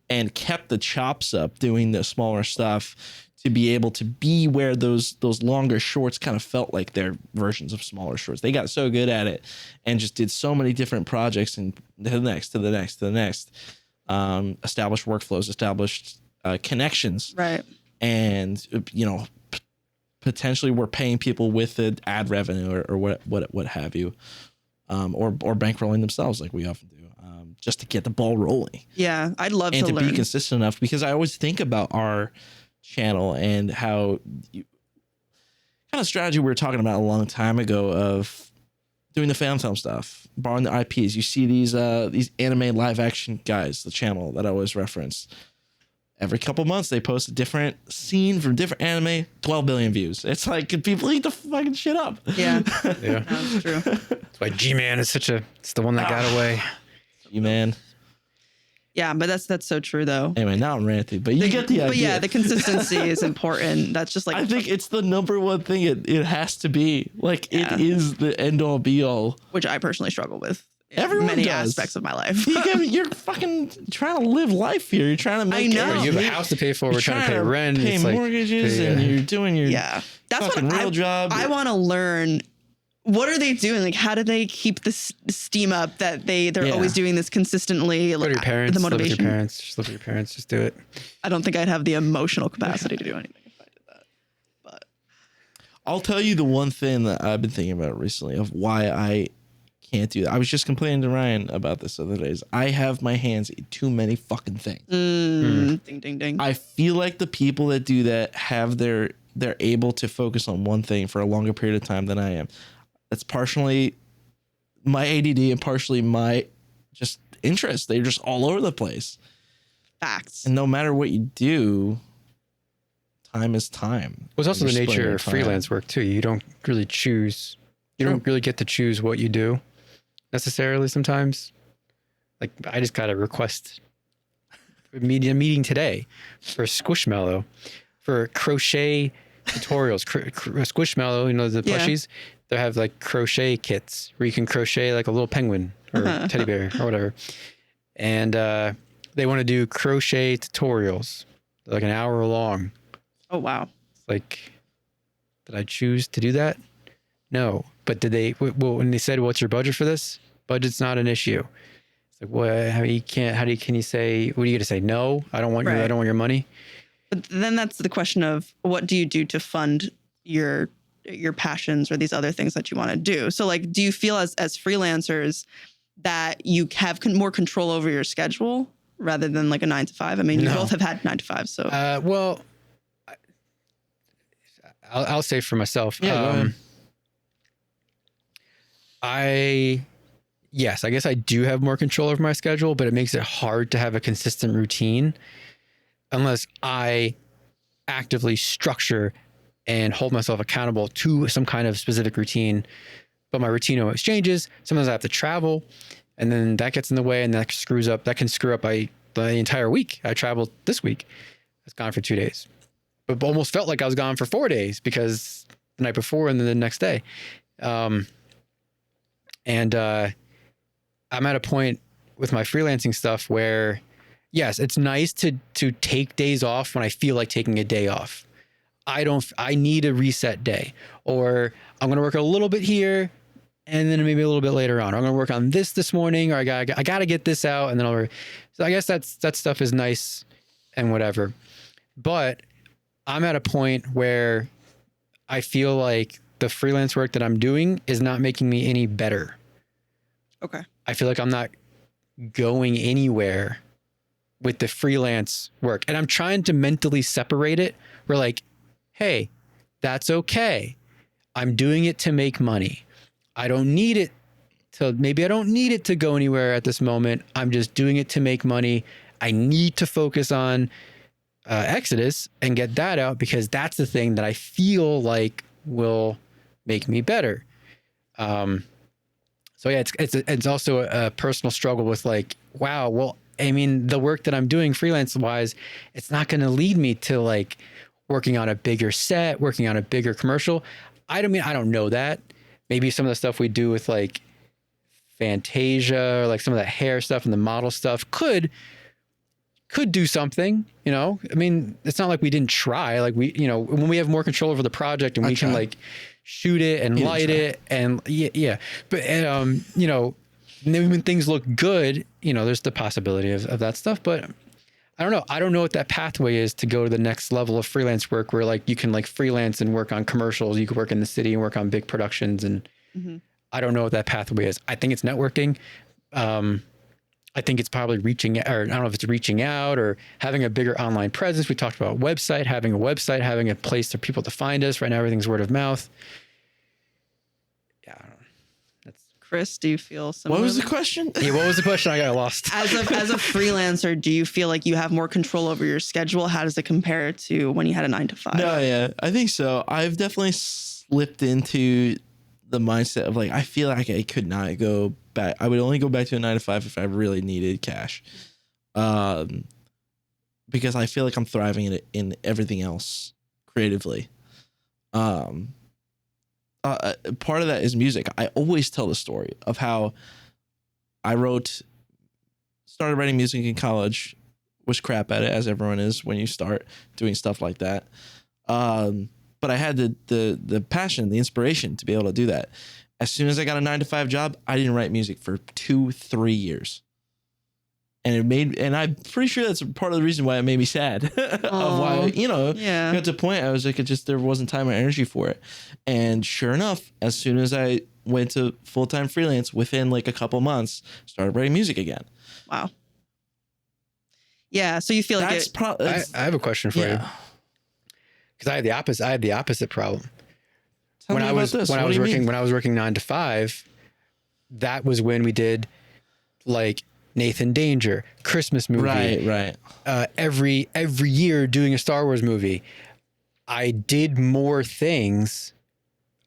and kept the chops up doing the smaller stuff to be able to be where those longer shorts kind of felt like their versions of smaller shorts. They got so good at it and just did so many different projects and to the next, established workflows, established connections. Right. And, potentially we're paying people with the ad revenue or what have you, or bankrolling themselves like we often do, just to get the ball rolling. Yeah. I'd love And to to learn. be consistent enough, because I always think about our channel and how kind of strategy we were talking about a long time ago of doing the fan film stuff, borrowing the IPs. You see these anime live action guys, the channel that I always reference. Every couple months, they post a different scene from different anime, 12 billion views. It's like, can people eat the fucking shit up? Yeah. Yeah. That's true. That's why G-Man is it's the one that got away. Man. Yeah, but that's so true though. Anyway, now I'm ranting, but you get the idea. But yeah, the consistency is important. That's just like I think it's the number one thing it has to be. Like, Yeah. it is the end all be all. which I personally struggle with in Everyone many does. aspects of my life. You're fucking trying to live life here. You're trying to make I know. You have a house to pay for. We're You're trying to pay rent. pay It's like, mortgages, yeah. and you're doing your Yeah. That's fucking what real job. I want to learn. What are they doing? Like, how do they keep this steam up that they're Yeah. always doing this consistently? Go to your Like, parents. the Live with motivation. your parents. Just live with your parents. Just do it. I don't think I'd have the emotional capacity to do anything if I did that. But I'll tell you the one thing that I've been thinking about recently of why I can't do that. I was just complaining to Ryan about this the other days. I have my hands in too many fucking things. ding, ding, ding. I feel like the people that do that they're able to focus on one thing for a longer period of time than I am. That's partially my ADD and partially my just interest. They're just all over the place. Facts. And no matter what you do, time is time. Well, it's also You're the splitting nature your of time. freelance work too. You don't really choose. You True. don't really get to choose what you do necessarily. Sometimes, like I just got a request a meeting today for Squishmallow for crochet tutorials. Squishmallow, you know the Yeah. plushies. They have like crochet kits where you can crochet like a little penguin or teddy bear or whatever. And they want to do crochet tutorials, like an hour long. Oh, wow. Like, did I choose to do that? No. But did they, well, when they said, what's your budget for this? Budget's not an issue. It's like, well, can you say, what are you going to say? No, I don't want Right. I don't want your money. But then that's the question of what do you do to fund your passions or these other things that you want to do? So like, do you feel as freelancers that you have more control over your schedule rather than like a 9 to 5? I mean, you No. both have had 9 to 5. So Well, I'll say for myself. Yeah, go ahead. Yes, I guess I do have more control over my schedule, but it makes it hard to have a consistent routine unless I actively structure and hold myself accountable to some kind of specific routine. But my routine always changes. Sometimes I have to travel, and then that gets in the way, and that can screw up the entire week. I traveled this week. I was gone for 2 days, but almost felt like I was gone for 4 days because the night before and then the next day. I'm at a point with my freelancing stuff where, yes, it's nice to take days off when I feel like taking a day off. I need a reset day, or I'm going to work a little bit here and then maybe a little bit later on. Or I'm going to work on this morning, or I got to get this out, and then so I guess that stuff is nice and whatever. But I'm at a point where I feel like the freelance work that I'm doing is not making me any better. okay. I feel like I'm not going anywhere with the freelance work. And I'm trying to mentally separate it. We're like, hey, that's okay. I'm doing it to make money. I don't need it to go anywhere at this moment. I'm just doing it to make money. I need to focus on Exodus and get that out because that's the thing that I feel like will make me better. So yeah, it's also a personal struggle with like, wow, well, I mean, the work that I'm doing freelance wise, it's not going to lead me to like working on a bigger set, working on a bigger commercial. I don't know that. Maybe some of the stuff we do with like Fantasia or like some of that hair stuff and the model stuff could do something, you know? I mean, it's not like we didn't try. Like we, you know, when we have more control over the project and we can like shoot it and light it and yeah. But, you know, and then when things look good, you know, there's the possibility of that stuff. But I don't know. I don't know what that pathway is to go to the next level of freelance work where like you can like freelance and work on commercials. You could work in the city and work on big productions. And I don't know what that pathway is. I think it's networking. I think it's probably reaching, or I don't know if it's reaching out or having a bigger online presence. We talked about having a place for people to find us. Right now, everything's word of mouth. Yeah, I don't know. Chris, do you feel similar? What was the question? Yeah, what was the question? I got lost. As a freelancer, do you feel like you have more control over your schedule? How does it compare to when you had a 9 to 5? No, yeah, I think so. I've definitely slipped into the mindset of like, I feel like I could not go back. I would only go back to a 9 to 5 if I really needed cash. Because I feel like I'm thriving in everything else creatively. Part of that is music. I always tell the story of how I started writing music in college, was crap at it, as everyone is when you start doing stuff like that. But I had the passion, the inspiration to be able to do that. As soon as I got a 9 to 5 job, I didn't write music for 2-3 years. And I'm pretty sure that's part of the reason why it made me sad. Of why, got to a point I was like, there wasn't time or energy for it. And sure enough, as soon as I went to full-time freelance, within like a couple months, started writing music again. Wow. Yeah. So you feel like I have a question for you. Because I had the opposite problem. When I was working 9 to 5, that was when we did like Nathan Danger, Christmas movie. Right. Every year doing a Star Wars movie. I did more things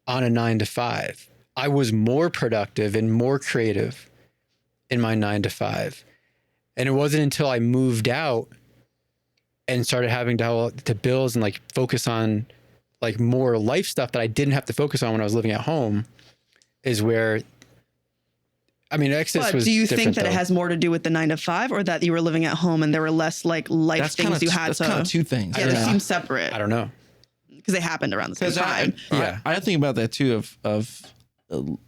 on a 9 to 5. I was more productive and more creative in my 9 to 5. And it wasn't until I moved out and started having to bills and like focus on like more life stuff that I didn't have to focus on when I was living at home is where, I mean, Exodus was. Do you think that though. It has more to do with the 9 to 5, or that you were living at home and there were less like life things you had to? That's kind of two things. Yeah, they seem separate. I don't know, because they happened around the same time. I think about that too. Of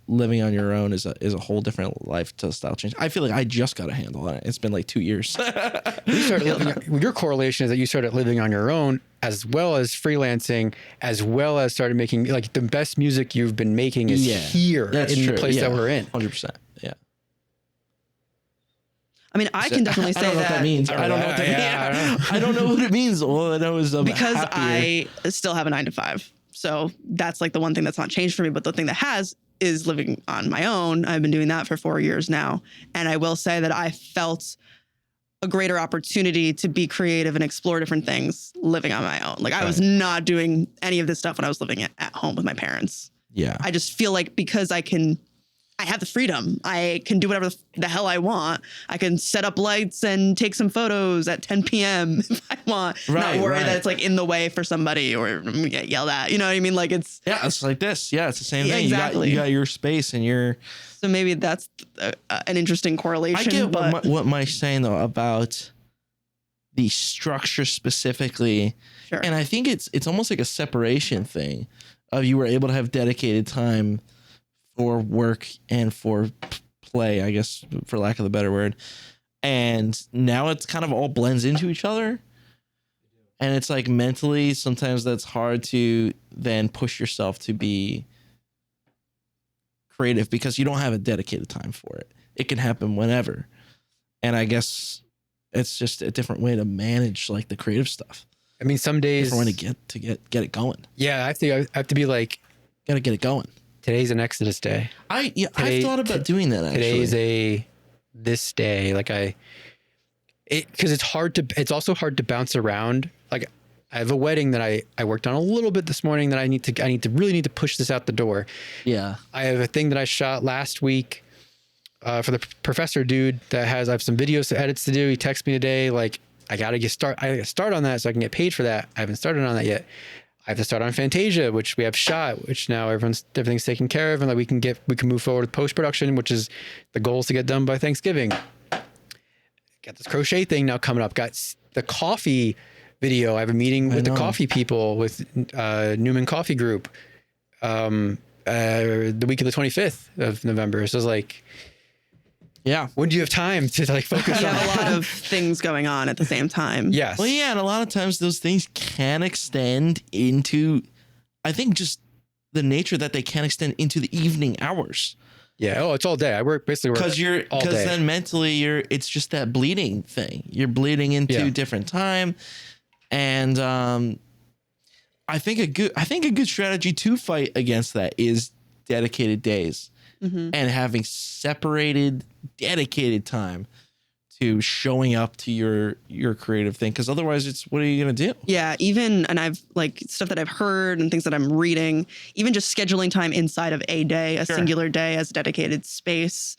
living on your own is a whole different lifestyle change. I feel like I just got a handle on it. It's been like 2 years. Your correlation is that you started living on your own, as well as freelancing, as well as started making like the best music you've been making is here in the place that we're in. 100%. Yeah. I mean, I can definitely say I don't know that. What that means. I don't know what that means. I don't know what it means. All I know is because happier. I still have a 9 to 5. So that's like the one thing that's not changed for me. But the thing that has is living on my own. I've been doing that for 4 years now. And I will say that I felt a greater opportunity to be creative and explore different things living on my own. Like I was not doing any of this stuff when I was living at home with my parents. Yeah. I just feel like because I have the freedom. I can do whatever the hell I want. I can set up lights and take some photos at 10 p.m. if I want. Not worry that it's like in the way for somebody or get yelled at. You know what I mean? Like it's like this. Yeah, it's the same thing. Exactly. You got your space and your. So maybe that's an interesting correlation. I get what Mike's saying though about the structure specifically. Sure. And I think it's almost like a separation thing of you were able to have dedicated time for work and for play, I guess, for lack of a better word. And now it's kind of all blends into each other. And it's like mentally, sometimes that's hard to then push yourself to be creative because you don't have a dedicated time for it. It can happen whenever. And I guess it's just a different way to manage like the creative stuff. I mean, some days. Different way to get it going. Yeah, I have to be like. Got to get it going. Today's an Exodus day. I've thought about doing that actually. Today's this day. Like because it's also hard to bounce around. Like I have a wedding that I worked on a little bit this morning that I need to really push this out the door. Yeah. I have a thing that I shot last week for the professor dude I have some videos edits to do. He texted me today, like I gotta start on that so I can get paid for that. I haven't started on that yet. I have to start on Fantasia, which we have shot, which now everything's taken care of, and like we can move forward with post-production, which is the goal is to get done by Thanksgiving. Got this crochet thing now coming up. Got the coffee video. I have a meeting with the coffee people with Newman Coffee Group the week of the 25th of November. So it's like, yeah, when do you have time to like focus you on? have a lot of things going on at the same time. Yes. Well, yeah, and a lot of times those things can extend into, I think, just the nature that they can extend into the evening hours. Yeah. Oh, it's all day. I basically work because then mentally it's just that bleeding thing. You're bleeding into different time, and I think a good strategy to fight against that is dedicated days. and having separated, dedicated time to showing up to your creative thing. Because otherwise, it's what are you going to do? Yeah, even, and I've like stuff that I've heard and things that I'm reading, even just scheduling time inside of a day, a singular day as dedicated space,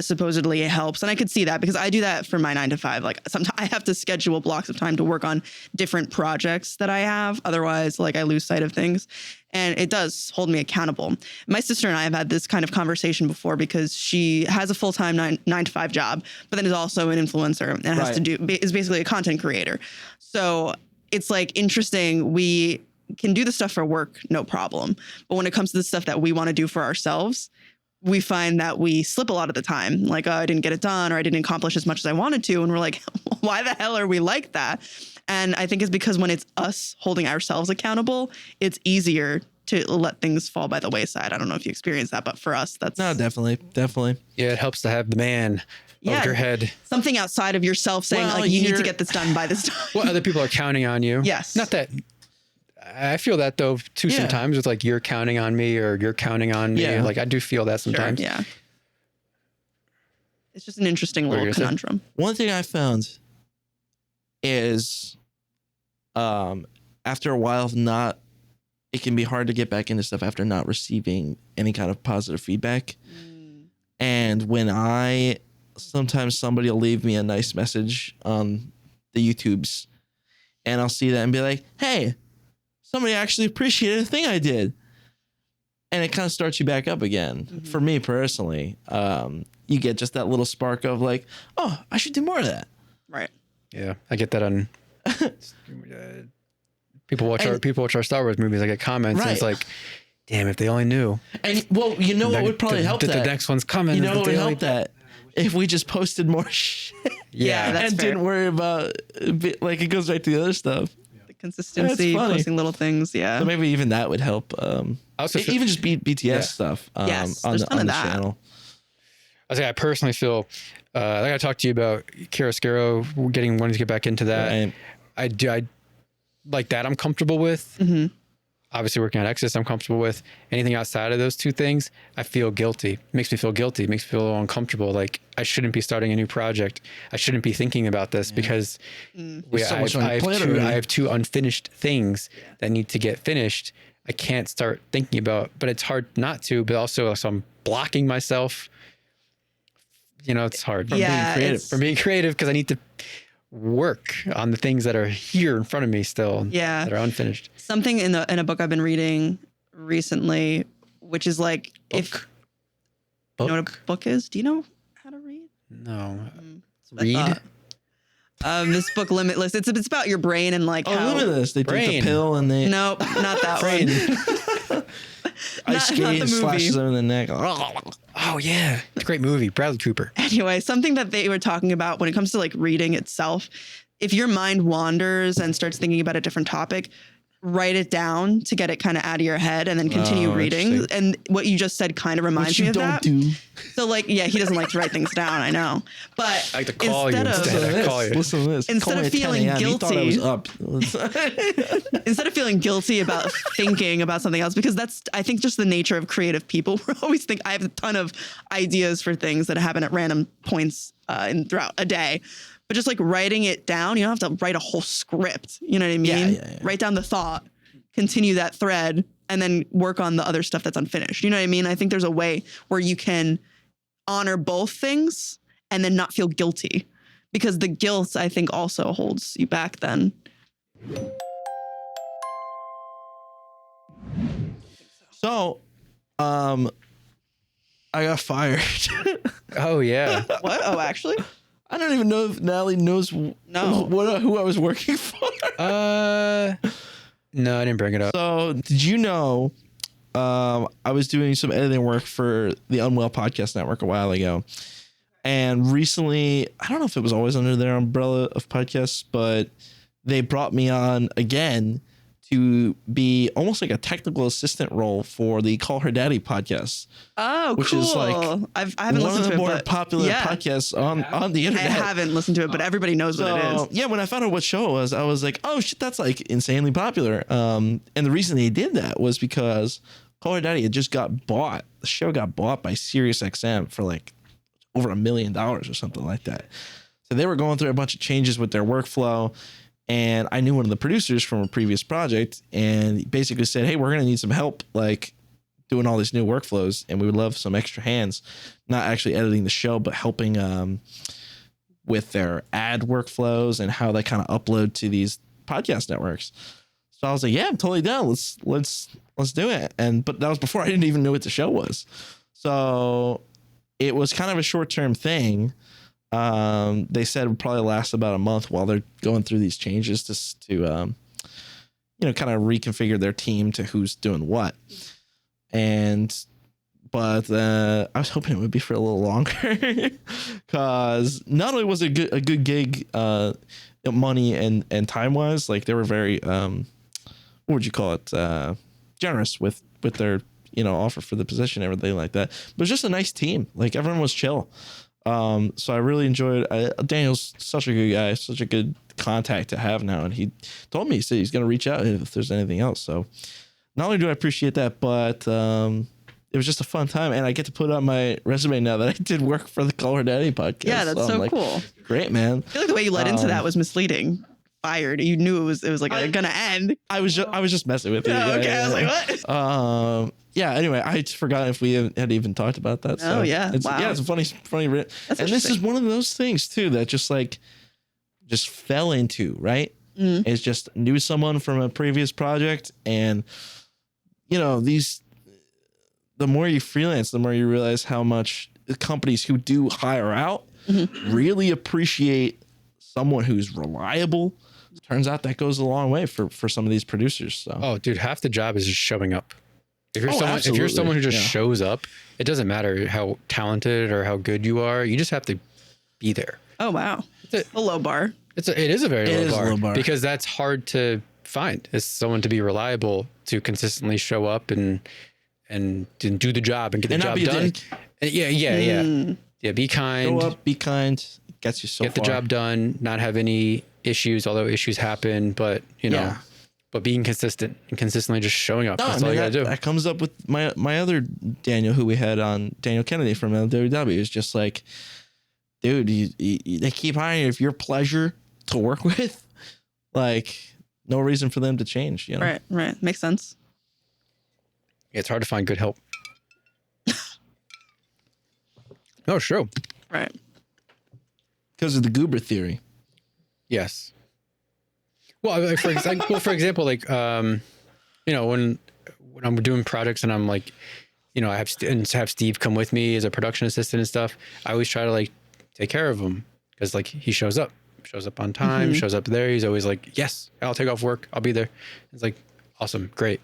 supposedly it helps. And I could see that because I do that for my 9 to 5. Like sometimes I have to schedule blocks of time to work on different projects that I have. Otherwise, like I lose sight of things. And it does hold me accountable. My sister and I have had this kind of conversation before because she has a full-time 9 to 5 job, but then is also an influencer and has to do, is basically a content creator. So it's like interesting. We can do the stuff for work, no problem. But when it comes to the stuff that we want to do for ourselves, we find that we slip a lot of the time. Like, oh, I didn't get it done, or I didn't accomplish as much as I wanted to. And we're like, why the hell are we like that? And I think it's because when it's us holding ourselves accountable, it's easier to let things fall by the wayside. I don't know if you experience that, but for us, that's... No, definitely. Yeah, it helps to have the man over your head. Something outside of yourself saying, like, you need to get this done by this time. Well, other people are counting on you. Yes. Not that... I feel that, though, too, sometimes with, like, you're counting on me or you're counting on me. Yeah. Like, I do feel that sometimes. Sure, yeah. It's just an interesting little conundrum. One thing I found is after a while of not, it can be hard to get back into stuff after not receiving any kind of positive feedback. And when sometimes somebody will leave me a nice message on the YouTubes and I'll see that and be like, hey, somebody actually appreciated a thing I did. And it kind of starts you back up again. For me personally, you get just that little spark of like, oh, I should do more of that. Right. Yeah, I get that on people watch our Star Wars movies. I get comments and it's like, damn, if they only knew. And well, you know what would probably help that? The next one's coming. You know what would help that? If we just posted more shit. Yeah, that's and fair. didn't worry about, like, it goes right to the other stuff. The consistency, posting little things. Yeah. So maybe even that would help. Even just BTS stuff on the channel. I was like, I personally feel, like I talked to you about Chiaroscuro wanting to get back into that. Right. I like that I'm comfortable with. Obviously working on Exodus, I'm comfortable with. Anything outside of those two things, I feel guilty. It makes me feel guilty. It makes me feel a little uncomfortable. Like I shouldn't be starting a new project. I shouldn't be thinking about this because I have two unfinished things that need to get finished. I can't start thinking about, but it's hard not to, but also so I'm blocking myself. You know, it's hard from being creative because I need to work on the things that are here in front of me still that are unfinished. Something in a book I've been reading recently, which is like you know what a book is? Do you know how to read? No. Read? This book Limitless. It's about your brain and like how Limitless. They take the pill and they Nope, not that one. Ice skate and slashes them in the neck. Oh yeah, it's a great movie. Bradley Cooper. Anyway, something that they were talking about when it comes to like reading itself, if your mind wanders and starts thinking about a different topic, write it down to get it kind of out of your head and then continue reading. And what you just said kind of reminds me of that. So like, yeah, he doesn't like to write things down. I know, but I like to call you instead. Listen to this. Instead of feeling guilty, instead of feeling guilty about thinking about something else, because that's, I think, just the nature of creative people. We're always I have a ton of ideas for things that happen at random points throughout a day. But just like writing it down, you don't have to write a whole script. You know what I mean? Yeah. Write down the thought, continue that thread, and then work on the other stuff that's unfinished. You know what I mean? I think there's a way where you can honor both things and then not feel guilty, because the guilt, I think, also holds you back then. So, I got fired. Oh yeah. What? Oh, actually? I don't even know if Natalie knows who I was working for. No, I didn't bring it up. So, did you know I was doing some editing work for the Unwell Podcast Network a while ago. And recently, I don't know if it was always under their umbrella of podcasts, but they brought me on again to be almost like a technical assistant role for the Call Her Daddy podcast. Oh, which cool. is like I haven't listened to it. One of the more popular podcasts on the internet. I haven't listened to it, but everybody knows what it is. Yeah, when I found out what show it was, I was like, oh shit, that's like insanely popular. And the reason they did that was because Call Her Daddy had just got bought. The show got bought by SiriusXM for like over $1 million or something like that. So they were going through a bunch of changes with their workflow. And I knew one of the producers from a previous project, and he basically said, hey, we're going to need some help, like doing all these new workflows. And we would love some extra hands, not actually editing the show, but helping with their ad workflows and how they kind of upload to these podcast networks. So I was like, yeah, I'm totally down. Let's do it. But that was before I didn't even know what the show was. So it was kind of a short-term thing. They said it would probably last about a month while they're going through these changes to kind of reconfigure their team to who's doing what. But I was hoping it would be for a little longer because not only was it a good gig, money and time wise, like they were very, what would you call it? Generous with their, offer for the position, everything like that. But it was just a nice team. Like everyone was chill. So I really enjoyed. Daniel's such a good guy, such a good contact to have now, and he told me, he said he's going to reach out if there's anything else. So not only do I appreciate that, but it was just a fun time, and I get to put on my resume now that I did work for the Call Her Daddy podcast. Yeah, that's so cool. Great, man. I feel like the way you led into that was misleading. Fired. You knew it was like gonna end. I was just messing with you. Oh, okay. I was like, what? Yeah. Anyway, I just forgot if we had even talked about that. So yeah. It's, wow. Yeah, it's a funny. That's and this is one of those things too that just fell into, right? Mm. It's just knew someone from a previous project, and the more you freelance, the more you realize how much companies who do hire out really appreciate someone who's reliable. Turns out that goes a long way for some of these producers. So, oh, dude, half the job is just showing up. If you're absolutely. someone who just shows up, it doesn't matter how talented or how good you are. You just have to be there. Oh wow, it's a low bar. It is a very low bar because that's hard to find. It's someone to be reliable, to consistently show up and do the job and get the job done. Yeah. Be kind. Go up, be kind. Gets you so get far. the job done, not have any issues, although issues happen, but but being consistent and consistently just showing up. That's all you gotta do. That comes up with my other Daniel, who we had on, Daniel Kennedy from LWW, is just like, dude, they keep hiring you. If you're pleasure to work with, like, no reason for them to change. Right. Makes sense. It's hard to find good help. No, it's true. Right. Because of the Goober Theory. Yes. Well, for example, like, when I'm doing projects and I'm like, I have Steve come with me as a production assistant and stuff. I always try to like take care of him because like he shows up on time, shows up there. He's always like, yes, I'll take off work. I'll be there. It's like, awesome. Great.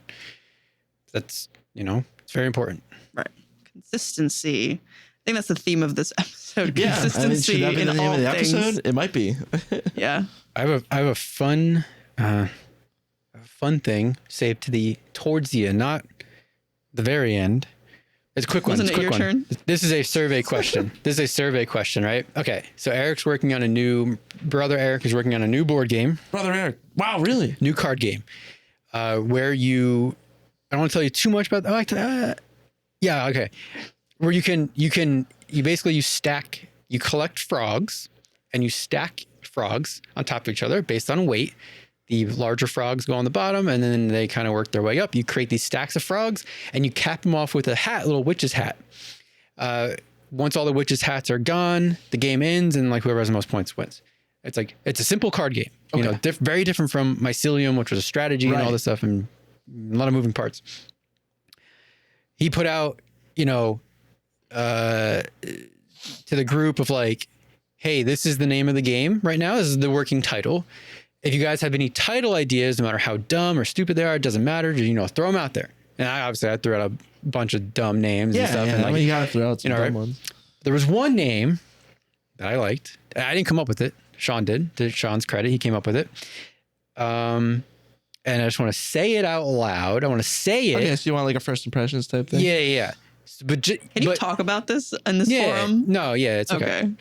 That's, it's very important. Right. Consistency. I think that's the theme of this episode. Yeah. Consistency should that be in the name all of the things. episode? It might be. Yeah. I have a fun thing saved towards the end, not the very end. It's a quick one. Wasn't it your turn? This is a survey question. Right? Okay. So brother Eric is working on a new board game. Brother Eric. Wow, really? New card game. Where I don't want to tell you too much about yeah, okay. Where you collect frogs and you stack frogs on top of each other based on weight. The larger frogs go on the bottom and then they kind of work their way up. You create these stacks of frogs and you cap them off with a little witch's hat. Once all the witch's hats are gone, the game ends and like whoever has the most points wins. It's a simple card game, very different from Mycelium, which was a strategy and all this stuff and a lot of moving parts. He put out, to the group of like, hey, this is the name of the game right now. This is the working title. If you guys have any title ideas, no matter how dumb or stupid they are, it doesn't matter. Just, throw them out there. And I threw out a bunch of dumb names and stuff. And you gotta throw out some dumb ones. There was one name that I liked. I didn't come up with it. Sean did. To Sean's credit, he came up with it. And I just want to say it out loud. I want to say it. Okay, so you want like a first impressions type thing? Yeah. But can you talk about this in this forum? No, it's okay.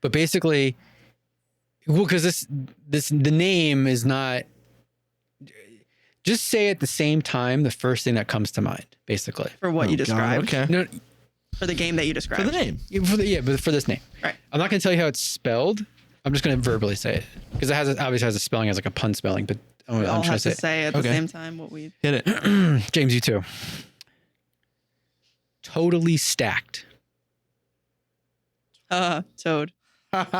But basically, because the name is not. Just say at the same time the first thing that comes to mind, basically. For what you described. Okay. No, For the game that you described. For the name. but for this name. Right. I'm not going to tell you how it's spelled. I'm just going to verbally say it because it obviously has a spelling as like a pun spelling, but We all I'm trying have to to say say at the Okay. same time what we. Hit it. it. James, you too. Totally stacked. Toad. That's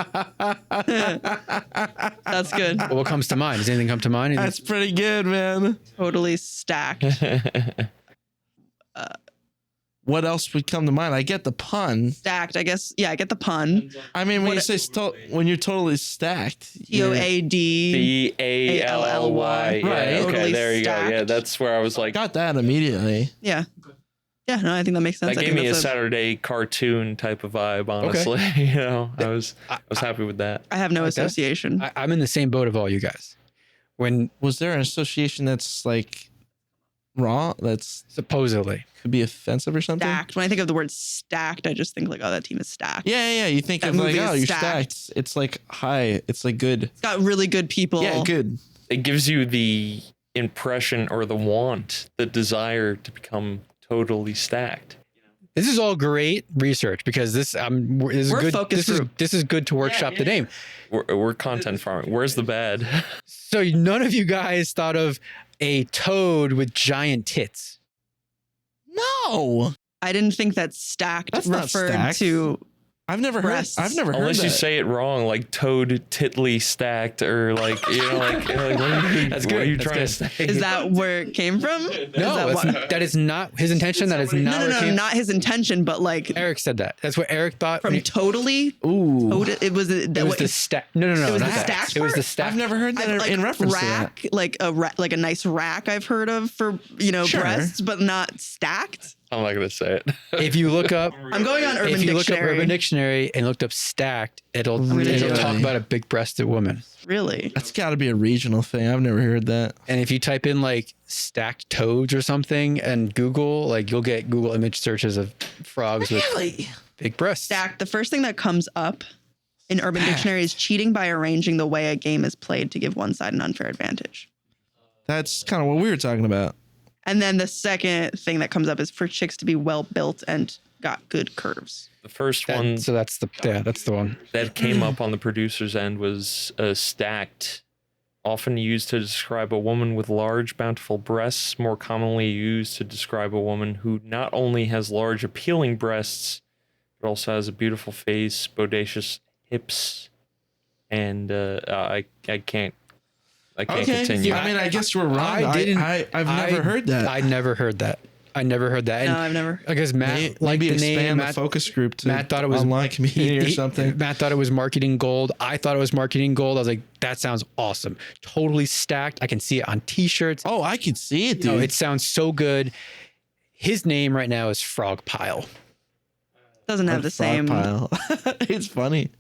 good. Well, what comes to mind? Does anything come to mind? That's pretty good, man. Totally stacked. What else would come to mind? I get the pun. Stacked, I guess. Yeah, I get the pun. I mean, when you say when you're totally stacked, you're- TOAD. BALLY. Right. Okay, Totally there you go. Yeah, stacked. that's where I was like, got that immediately. Yeah. Yeah, no, I think that makes sense. that I gave think me a that's Saturday cartoon type of vibe, honestly. You know, I was happy with that. I have no Okay. association. I'm in the same boat of all you guys. When Was there an association that's like wrong? That's supposedly, could be offensive or something? Stacked. When I think of the word stacked, I just think like, oh, that team is stacked. Yeah. You think That of like, movie oh, is you're stacked. stacked. It's like high. It's like good. It's got really good people. Yeah, good. It gives you the impression or the want, the desire to become totally stacked. this is all great research because this is We're a good. focus group. This is good to workshop the name. We're content farming. Where's the bad? So none of you guys thought of a toad with giant tits. No, I didn't think that stacked That's not referred stacked. to. I've never Breasts. heard. I've never heard Unless that. you say it wrong, like toad titly stacked, or like like what are you, That's what are good. you That's trying good. to say? Is that where it came from? No, that is not his intention. That is not where it No, came. not his intention, but like Eric said that. That's what Eric thought. from totally. Ooh, It was. it was the stack. No, It was not the that. stacked It was the part? stack. I've never heard that in reference rack, to like a nice rack I've heard of for Sure. breasts, but not stacked. I'm not gonna say it. If you look up, I'm going on Urban if you look up Dictionary. Urban Dictionary and looked up stacked, it'll Really? talk about a big breasted woman. Really? that. That's got to be a regional thing. I've never heard that. And if you type in like stacked toads or something and Google, like you'll get Google image searches of frogs with big breasts. Stacked. The first thing that comes up in Urban Dictionary is cheating by arranging the way a game is played to give one side an unfair advantage. That's kind of what we were talking about. And then the second thing that comes up is for chicks to be well built and got good curves. The first one So that's the one. that came up on the producer's end was stacked, often used to describe a woman with large, bountiful breasts, more commonly used to describe a woman who not only has large, appealing breasts, but also has a beautiful face, bodacious hips, and I can't continue. I mean, I guess we're wrong. I've never heard that. I never heard that. And No, I've never. I guess Matt Maybe liked the name. expand the Matt, focus group to Matt thought it was online community or he- something. Matt thought it was marketing gold. I thought it was marketing gold. I was like, that sounds awesome. Totally stacked. I can see it on t-shirts. Oh, I could see it, dude. No, it sounds so good. His name right now is Frog Pile. Doesn't have the Frog same pile. It's funny.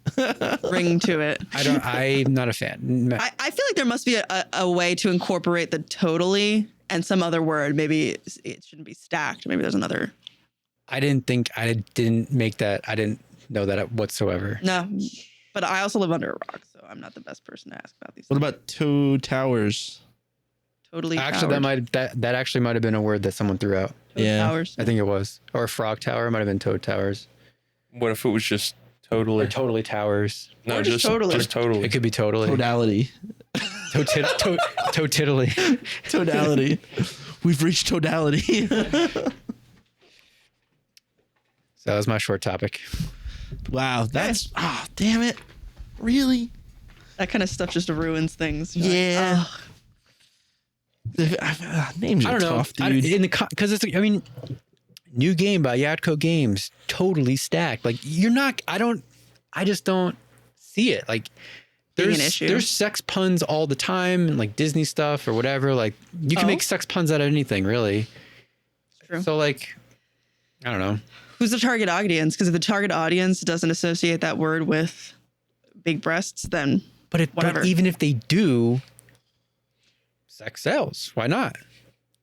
ring to it. I'm not a fan. I feel like there must be a way to incorporate the totally and some other word. Maybe it shouldn't be stacked. Maybe there's another. I didn't make that. I didn't know that whatsoever. No, but I also live under a rock, so I'm not the best person to ask about these What things. about two towers? Totally. Actually, that actually might have been a word that someone threw out. Yeah. Towers. I think it was. Or Frog Tower. It might have been Toad Towers. What if it was just totally? Or Totally Towers. No, Or just totally. Just totally. It could be Totally. Toadality. Toad Tiddly. Toadality. We've reached toadality. So that was my short topic. Wow. That's damn it. Really? That kind of stuff just ruins things. You're like, Yeah. "Ugh." Names I are don't know. tough, dude. Because it's, I mean, new game by Yatco Games, totally stacked. Like I just don't see it. Like Being an issue. there's sex puns all the time and like Disney stuff or whatever. Like you can Oh. make sex puns out of anything, really. True. So like, I don't know. Who's the target audience? Because if the target audience doesn't associate that word with big breasts, then But Whatever. even if they do, sex sells. Why not?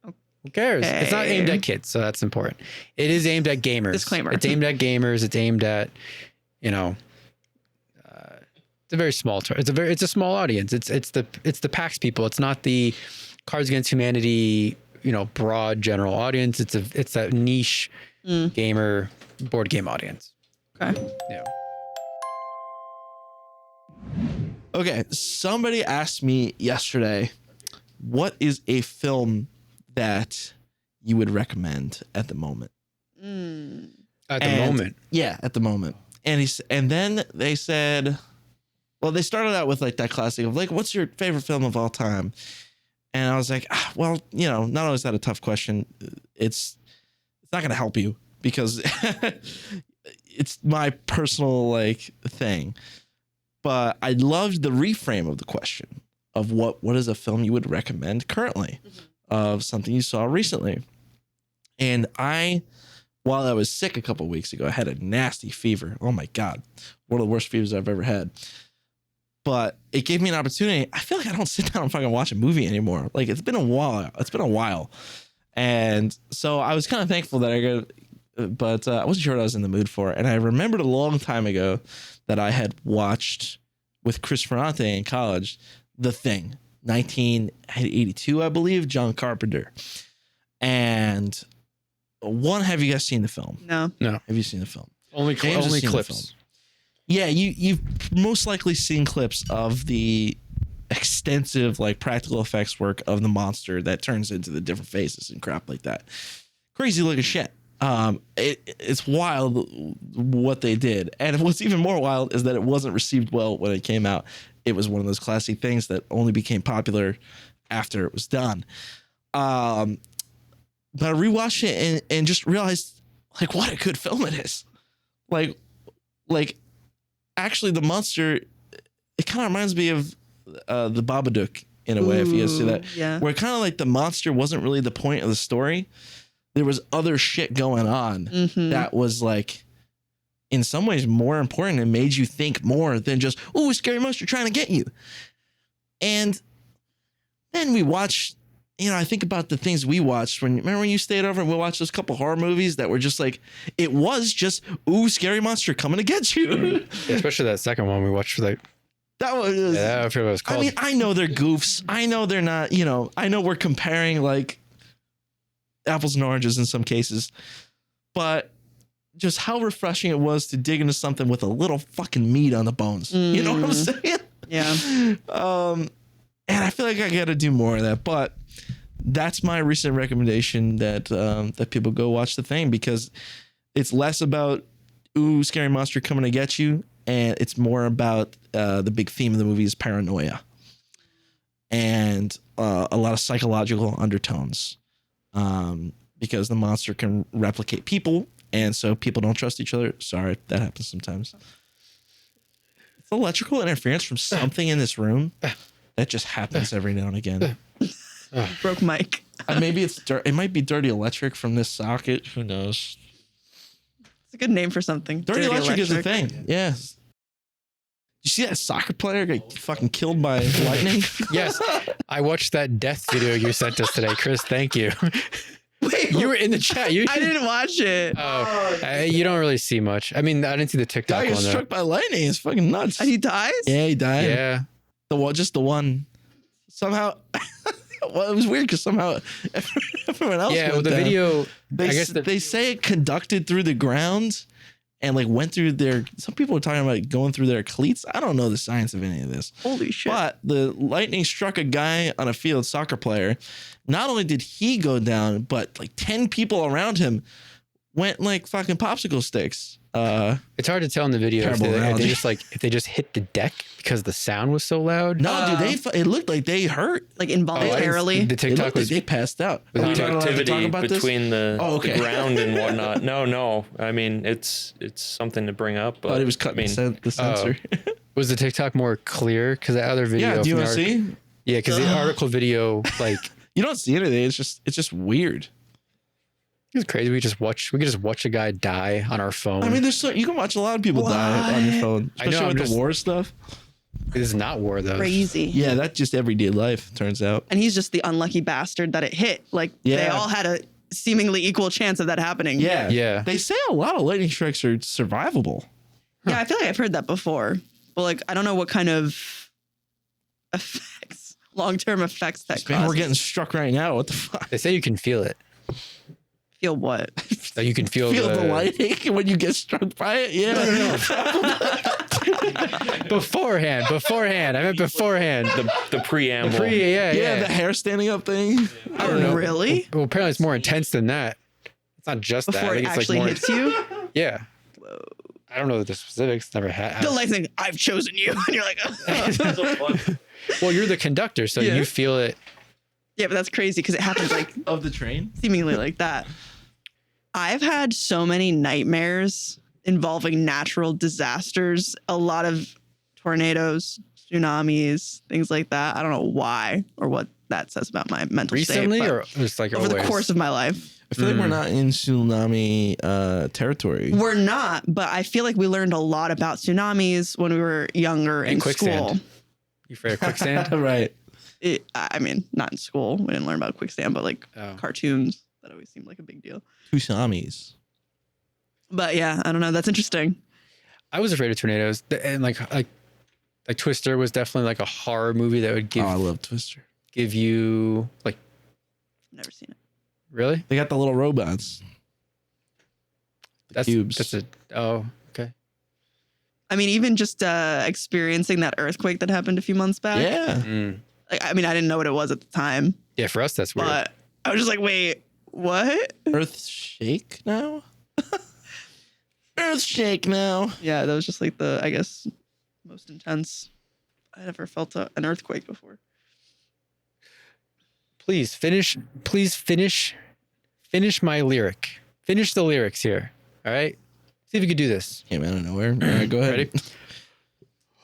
Who cares? It's not aimed at kids, so that's important. It is aimed at gamers. Disclaimer. It's aimed at gamers. It's aimed at, it's a very small. It's a small audience. It's the PAX people. It's not the Cards Against Humanity, broad general audience. It's a niche gamer board game audience. Okay. Yeah. Okay, somebody asked me yesterday, what is a film that you would recommend at the moment? At the moment. Yeah, at the moment. And then they said, well, they started out with like that classic of like, what's your favorite film of all time? And I was like, well, not only is that a tough question, it's not going to help you because it's my personal like thing. But I loved the reframe of the question of what is a film you would recommend currently of something you saw recently. And while I was sick a couple of weeks ago, I had a nasty fever. Oh my God. One of the worst fevers I've ever had. But it gave me an opportunity. I feel like I don't sit down and fucking watch a movie anymore. Like it's been a while. And so I was kind of thankful that I got, but I wasn't sure what I was in the mood for. And I remembered a long time ago that I had watched with Chris Ferrante in college, The Thing, 1982, I believe, John Carpenter. And have you guys seen the film? No. Have you seen the film? Only James has seen the clips. film. Yeah, you've most likely seen clips of the extensive like practical effects work of the monster that turns into the different faces and crap like that. Crazy looking shit. It's wild what they did. And what's even more wild is that it wasn't received well when it came out. It was one of those classic things that only became popular after it was done. But I rewatched it and just realized like what a good film it is. Like actually the monster, it kind of reminds me of the Babadook in a way, if you guys see that. Yeah. Where kind of like the monster wasn't really the point of the story. There was other shit going on that was like in some ways more important and made you think more than just, oh, a scary monster trying to get you. And then we watched, I think about the things we watched remember when you stayed over and we watched those couple horror movies that were just like, it was just, ooh, scary monster coming to get you. Yeah, especially that second one we watched. That was, I forget what it was called. I mean, I know they're goofs. I know they're not, I know we're comparing like apples and oranges in some cases, but just how refreshing it was to dig into something with a little fucking meat on the bones. You know what I'm saying? Yeah. And I feel like I got to do more of that, but that's my recent recommendation that people go watch The Thing, because it's less about, ooh, scary monster coming to get you. And it's more about the big theme of the movie is paranoia and a lot of psychological undertones. Because the monster can replicate people, and so people don't trust each other. Sorry, that happens sometimes. It's electrical interference from something in this room that just happens every now and again. Broke mic. Maybe it's it might be dirty electric from this socket. Who knows? It's a good name for something. Dirty electric is a thing. Yes. You see that soccer player get fucking killed by lightning? Yes. I watched that death video you sent us today, Chris. Thank you. Wait, You were in the chat. I didn't watch it. Oh, you don't really see much. I mean, I didn't see the TikTok Guy one gets though. struck by lightning. It's fucking nuts. And he dies? Yeah, he died. Yeah. Just the one. Somehow, well, it was weird because somehow everyone else. Yeah. went Well, the down. video. They, I guess they say it conducted through the ground and like went through their. Some people are talking about going through their cleats. I don't know the science of any of this. Holy shit. But the lightning struck a guy on a field, soccer player. Not only did he go down, but like 10 people around him went like fucking popsicle sticks. It's hard to tell in the video if Terrible analogy. if they just hit the deck because the sound was so loud. No, dude, it looked like they hurt. Like involuntarily. The It TikTok looked like was they passed out. Was Are we it not allowed to talk Activity about this? between the ground and whatnot. No. I mean, it's something to bring up. But But it was cutting the sensor. Was the TikTok more clear? Because the other video. Yeah, do you from want to the see? Yeah, because the article video, like, You don't see anything. It's just weird. it's crazy. We could just watch a guy die on our phone. I mean, you can watch a lot of people die on your phone, I know, especially I'm with the war stuff. this is not war though. Crazy. Yeah, that's just everyday life. Turns out. And he's just the unlucky bastard that it hit. Like they Yeah. all had a seemingly equal chance of that happening. Yeah, Yeah. They say a lot of lightning strikes are survivable. Yeah, I feel like I've heard that before. But like I don't know what kind of effects long-term effects that Man, we're cause. getting struck right now. What the fuck? They say you can feel it. Feel what? That you can feel, Feel the lightning when you get struck by it? Yeah. beforehand. I meant beforehand. The preamble. Yeah, the hair standing up thing. I don't know. Really? Well, apparently it's more intense than that. It's not just that. Before I it think it's actually like more. hits you? Yeah. I don't know the specifics. Never had. The lightning, I've chosen you. And you're like, Well, you're the conductor, so Yeah. you feel it. yeah, but that's crazy because it happens like Of the train? seemingly like that. I've had so many nightmares involving natural disasters, a lot of tornadoes, tsunamis, things like that. I don't know why or what that says about my mental Recently, state. or just like over the always? course of my life. I feel like we're not in tsunami territory. We're not, but I feel like we learned a lot about tsunamis when we were younger And in quicksand. school. You afraid of quicksand? Right. I mean, not in school. We didn't learn about quicksand, but like Oh. cartoons. That always seemed like a big deal. Tsunamis. But yeah, I don't know. That's interesting. I was afraid of tornadoes, and like Twister was definitely like a horror movie that would I love Twister. give you like Never seen it. really. They got the little robots. The cubes. That's a okay. I mean, even just experiencing that earthquake that happened a few months back. Yeah. Like, I mean, I didn't know what it was at the time, Yeah, for us that's weird. but I was just like, wait, what? Earth shake now? Earth shake now. Yeah, that was just like the, I guess, most intense I'd ever felt an earthquake before. Please finish my lyric. Finish the lyrics here. All right. See if you could do this. Came out of nowhere. All right, go ahead. Ready?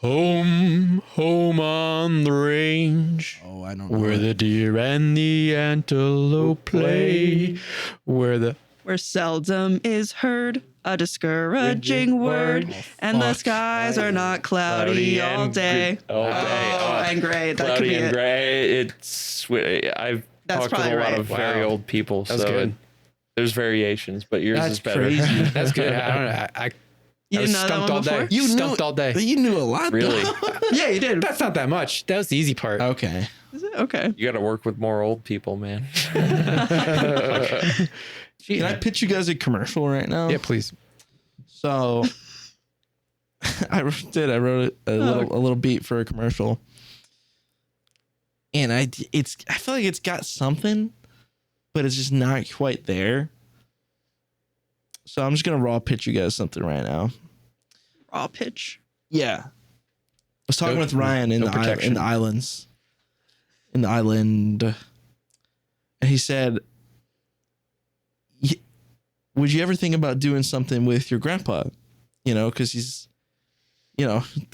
Home on the range, Oh, I don't know. where the deer and the antelope play, where seldom is heard a discouraging word, and the fuck. skies are not cloudy all day. All day. Oh, and gray. That could Cloudy be and it. gray. I've That's talked with a probably lot right. of very Wow. old people, That was so good. there's variations, but yours That's is better. crazy. That's good. I don't know. I You was didn't know that stumped one all before? day. You Stumped knew, all day. You knew a lot, Really? though. Yeah, you did. That's not that much. That was the easy part. Okay. Is it? Okay. You got to work with more old people, man. Can I pitch you guys a commercial right now? Yeah, please. So I wrote a little beat for a commercial. And I feel like it's got something, but it's just not quite there. So I'm just gonna raw pitch you guys something right now. Raw pitch. Yeah. I was talking No- with Ryan in no the protection. islands. In the island. And he said, would you ever think about doing something with your grandpa? You know, because he's,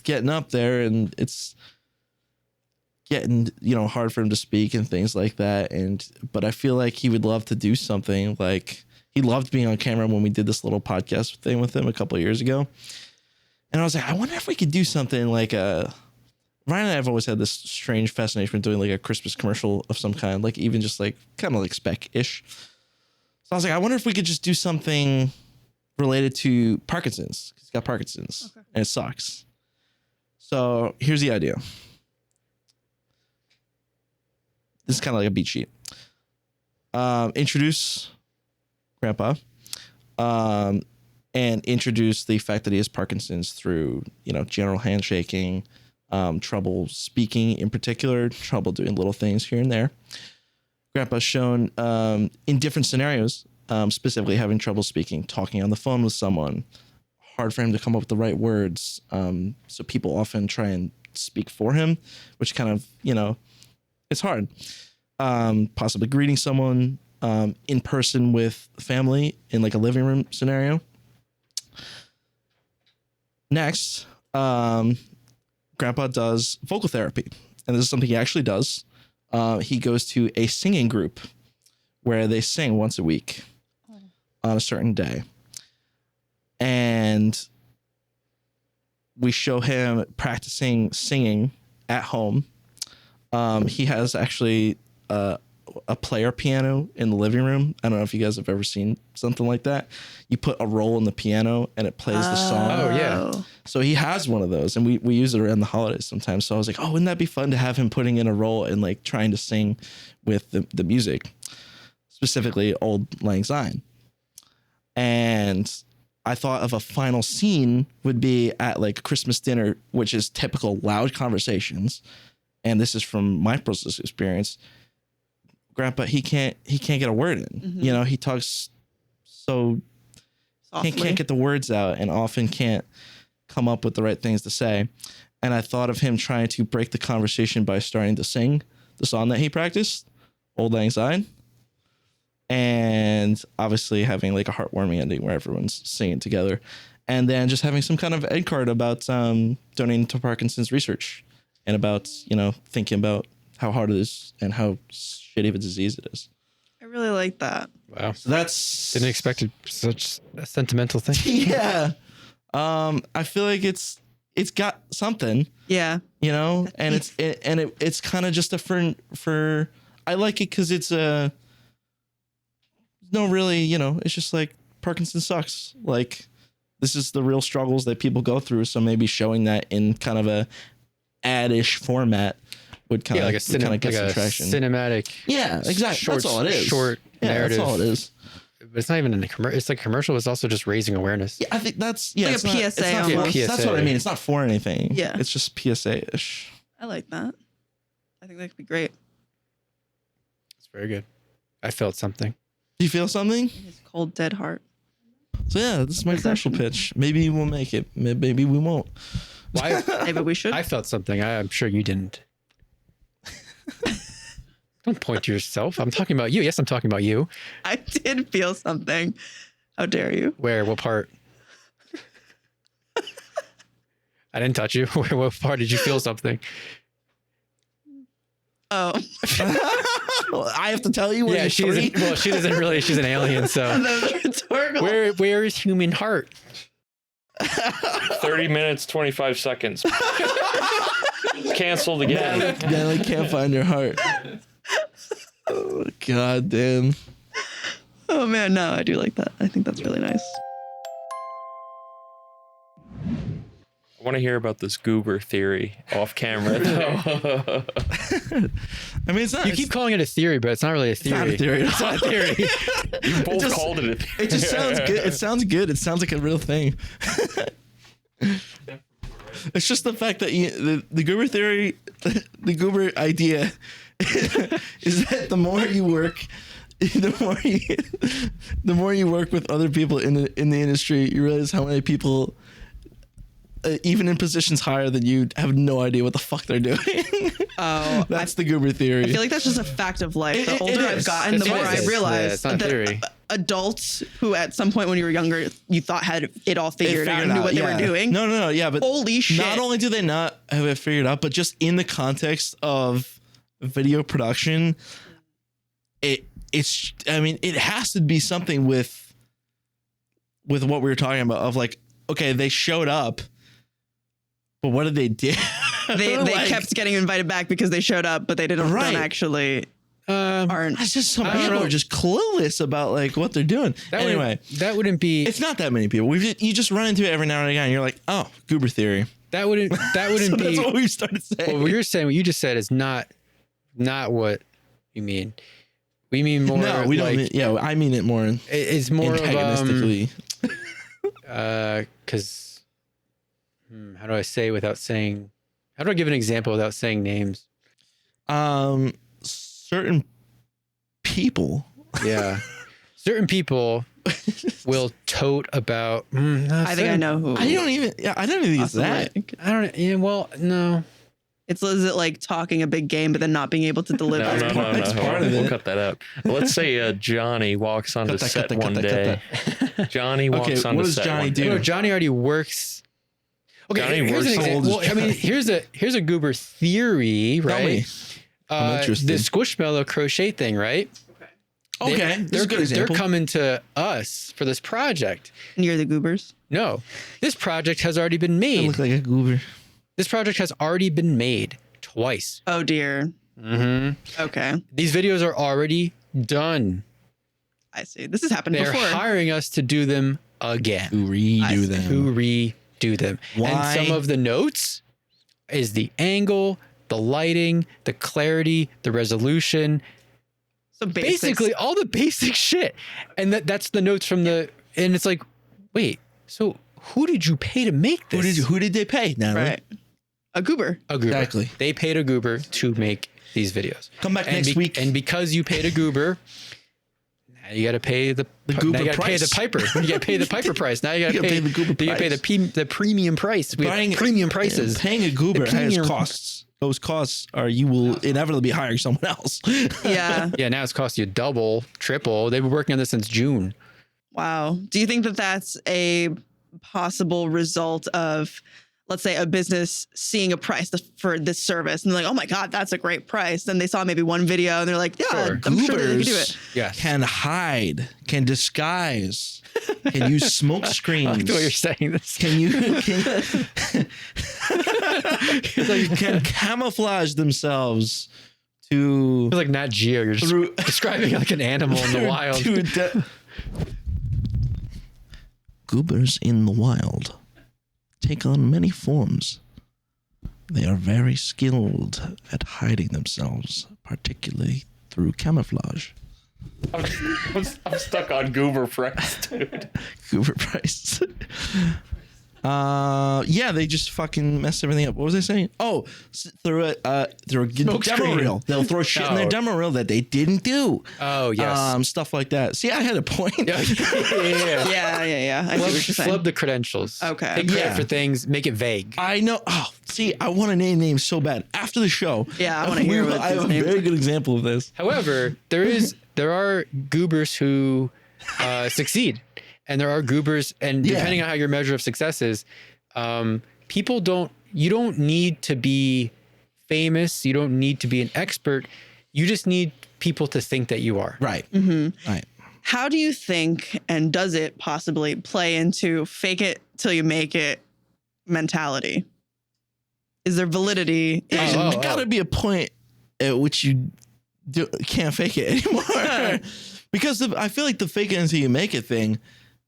getting up there and it's getting, hard for him to speak and things like that. But I feel like he would love to do something. Like, he loved being on camera when we did this little podcast thing with him a couple of years ago. And I was like, I wonder if we could do something like Ryan and I have always had this strange fascination with doing like a Christmas commercial of some kind, like even just like kind of like spec-ish. So I was like, I wonder if we could just do something related to Parkinson's. He's got Parkinson's and it sucks. So here's the idea. This is kind of like a beat sheet. Introduce Grandpa. And introduce the fact that he has Parkinson's through, general handshaking, trouble speaking in particular, trouble doing little things here and there. Grandpa's shown in different scenarios, specifically having trouble speaking, talking on the phone with someone, hard for him to come up with the right words. So people often try and speak for him, which kind of, it's hard. Possibly greeting someone in person with family in like a living room scenario. Next, Grandpa does vocal therapy, and this is something he actually does. He goes to a singing group where they sing once a week on a certain day. And we show him practicing singing at home. He has actually a player piano in the living room. I don't know if you guys have ever seen something like that. You put a roll in the piano and it plays the song. Oh, yeah. So he has one of those, and we use it around the holidays sometimes. So I was like, oh, wouldn't that be fun to have him putting in a roll and like trying to sing with the music, specifically Old Lang Syne. And I thought of a final scene would be at like a Christmas dinner, which is typical loud conversations. And this is from my personal experience. Grandpa, he can't get a word in. Mm-hmm. You know, he talks so Softly. can't get the words out and often can't come up with the right things to say. And I thought of him trying to break the conversation by starting to sing the song that he practiced, Old Lang Syne. And obviously having like a heartwarming ending where everyone's singing together. And then just having some kind of end card about donating to Parkinson's research and about, you know, thinking about how hard it is and how shitty of a disease it is. I really like that. Wow. So that's... Didn't expect such a sentimental thing. Yeah. I feel like it's got something, Yeah. you know, and it's kind of just a for I like it because it's no really, you know, it's just like Parkinson sucks. Like this is the real struggles that people go through. So maybe showing that in kind of a ad-ish format would kind of get some traction. Cinematic. Yeah, exactly. That's all it is. Short narrative. That's all it is. But it's not even it's like commercial. It's also just raising awareness. Yeah, I think that's Like it's a not, PSA it's not almost. for, that's what I mean. It's not for anything. Yeah. It's just PSA-ish. I like that. I think that could be great. It's very good. I felt something. Do you feel something? His cold, dead heart. So yeah, this is my commercial pitch. Maybe we'll make it. Maybe we won't. Well, Maybe we should. I felt something. I'm sure you didn't. Don't point to yourself. I'm talking about you. Yes, I'm talking about you. I did feel something. How dare you? Where? What part? I didn't touch you. What part did you feel something? Oh. I have to tell you. Yeah, she doesn't really. She's an alien. So That was rhetorical. where is human heart? 30 minutes, 25 seconds. Canceled again. Natalie can't find her heart. Oh, God damn. Oh man, no, I do like that. I think that's really nice. I want to hear about this Goober theory off camera. I mean, it's not. You keep calling it a theory, but it's not really a it's not theory. a theory. It's not a theory. You both just- called it a theory. It just sounds good. It sounds good. It sounds like a real thing. It's just the fact that the Goober theory, the Goober idea is that the more you work, the more you work with other people in the industry, you realize how many people, even in positions higher than you, have no idea what the fuck they're doing. Oh, That's the Goober theory. I feel like that's just a fact of life. The It older I've is. gotten, the It more is. I Yeah, realize it's not a that theory. adults who at some point when you were younger, you thought had it all figured out and knew what they were doing. No, yeah, but Holy shit. not only do they not have it figured out, but just in the context of video production, it's I mean, it has to be something with what we were talking about of like, okay, they showed up, but what did they do? They Like, kept getting invited back because they showed up, but they don't Right. actually aren't. It's just some I don't people know. are just clueless about like what they're doing. Anyway, that wouldn't be. it's not that many people. You just run into it every now and again. And you're like, oh, Goober theory. That wouldn't. That wouldn't So be. that's what we started saying. What you're saying, what you just said, is not what you mean. We mean more. No, we don't. Mean, yeah, I mean it more It's more of antagonistically. because how do I say without saying? How do I give an example without saying names? Certain people. Yeah, certain people will tote about. I think I know who. I don't even think it's that. I don't. Yeah. Well, no. Is it like talking a big game but then not being able to deliver? No. That's part of We'll it. cut that out. Let's say Johnny walks onto Cut that, set cut that, one cut day. that, Johnny walks Okay, onto what does set Johnny one do? day. No, Johnny already works. Okay, Johnny here's an works- example. How old Well, is I mean, Johnny? here's a Goober theory, Tell right? me. I'm interested. The Squishmallow crochet thing, right? Okay, this is a good They're example. coming to us for this project. And you're the Goobers. No, this project has already been I made. look like a goober. This project has already been made twice. Oh dear. Mm-hmm. Okay. These videos are already done. I see. This has happened They're before. hiring us to do them again. To redo them. To redo them. Why? And some of the notes is the angle, the lighting, the clarity, the resolution. So basics. Basically all the basic shit. And that's the notes from the, and it's like, wait, so who did you pay to make this? Who did they pay, Natalie? Right. A goober. A Goober. Exactly. They paid a Goober to make these videos. Come back next week. And because you paid a Goober, now you got to pay the Goober now you got to pay price. the piper. You got to pay the piper price. Now you got to pay the Goober You got to pay the premium price. We have premium prices. Paying a Goober has premium- costs. Those costs are you will inevitably be hiring someone else. Yeah. Yeah, now it's cost you double, triple. They've been working on this since June. Wow. Do you think that that's a possible result of, let's say, a business seeing a price for this service and they're like, oh my God, that's a great price. Then they saw maybe one video and they're like, yeah, Sure. I'm sure they can do it. Yes. Can hide, can disguise, can use smoke I screens. like the way you're saying this. Can camouflage themselves to It's like Nat Geo. You're just Through- describing like an animal in the wild. Goobers in the wild take on many forms. They are very skilled at hiding themselves, particularly through camouflage. I'm stuck on Goober Price, dude. Goober Price. Yeah, they just fucking mess everything up. What was I saying? Oh, through a demo screen. reel. They'll throw shit in their Oh. demo reel that they didn't do. Oh, yes. Stuff like that. See, I had a point. Yeah. Yeah. I see what you're saying. Flub the credentials. Okay. Take credit Yeah. for things. Make it vague. I know. Oh, see, I want to name names so bad. After the show, Yeah, I wanna hear what I have these a names very are. good example of this. However, there are goobers who succeed, and there are goobers, and Yeah. depending on how your measure of success is, you don't need to be famous. You don't need to be an expert. You just need people to think that you are. Right. Right. How do you think, and does it possibly play into fake it till you make it mentality? Is there validity in There's got to be a point at which you can't fake it anymore. Because I feel like the fake it until you make it thing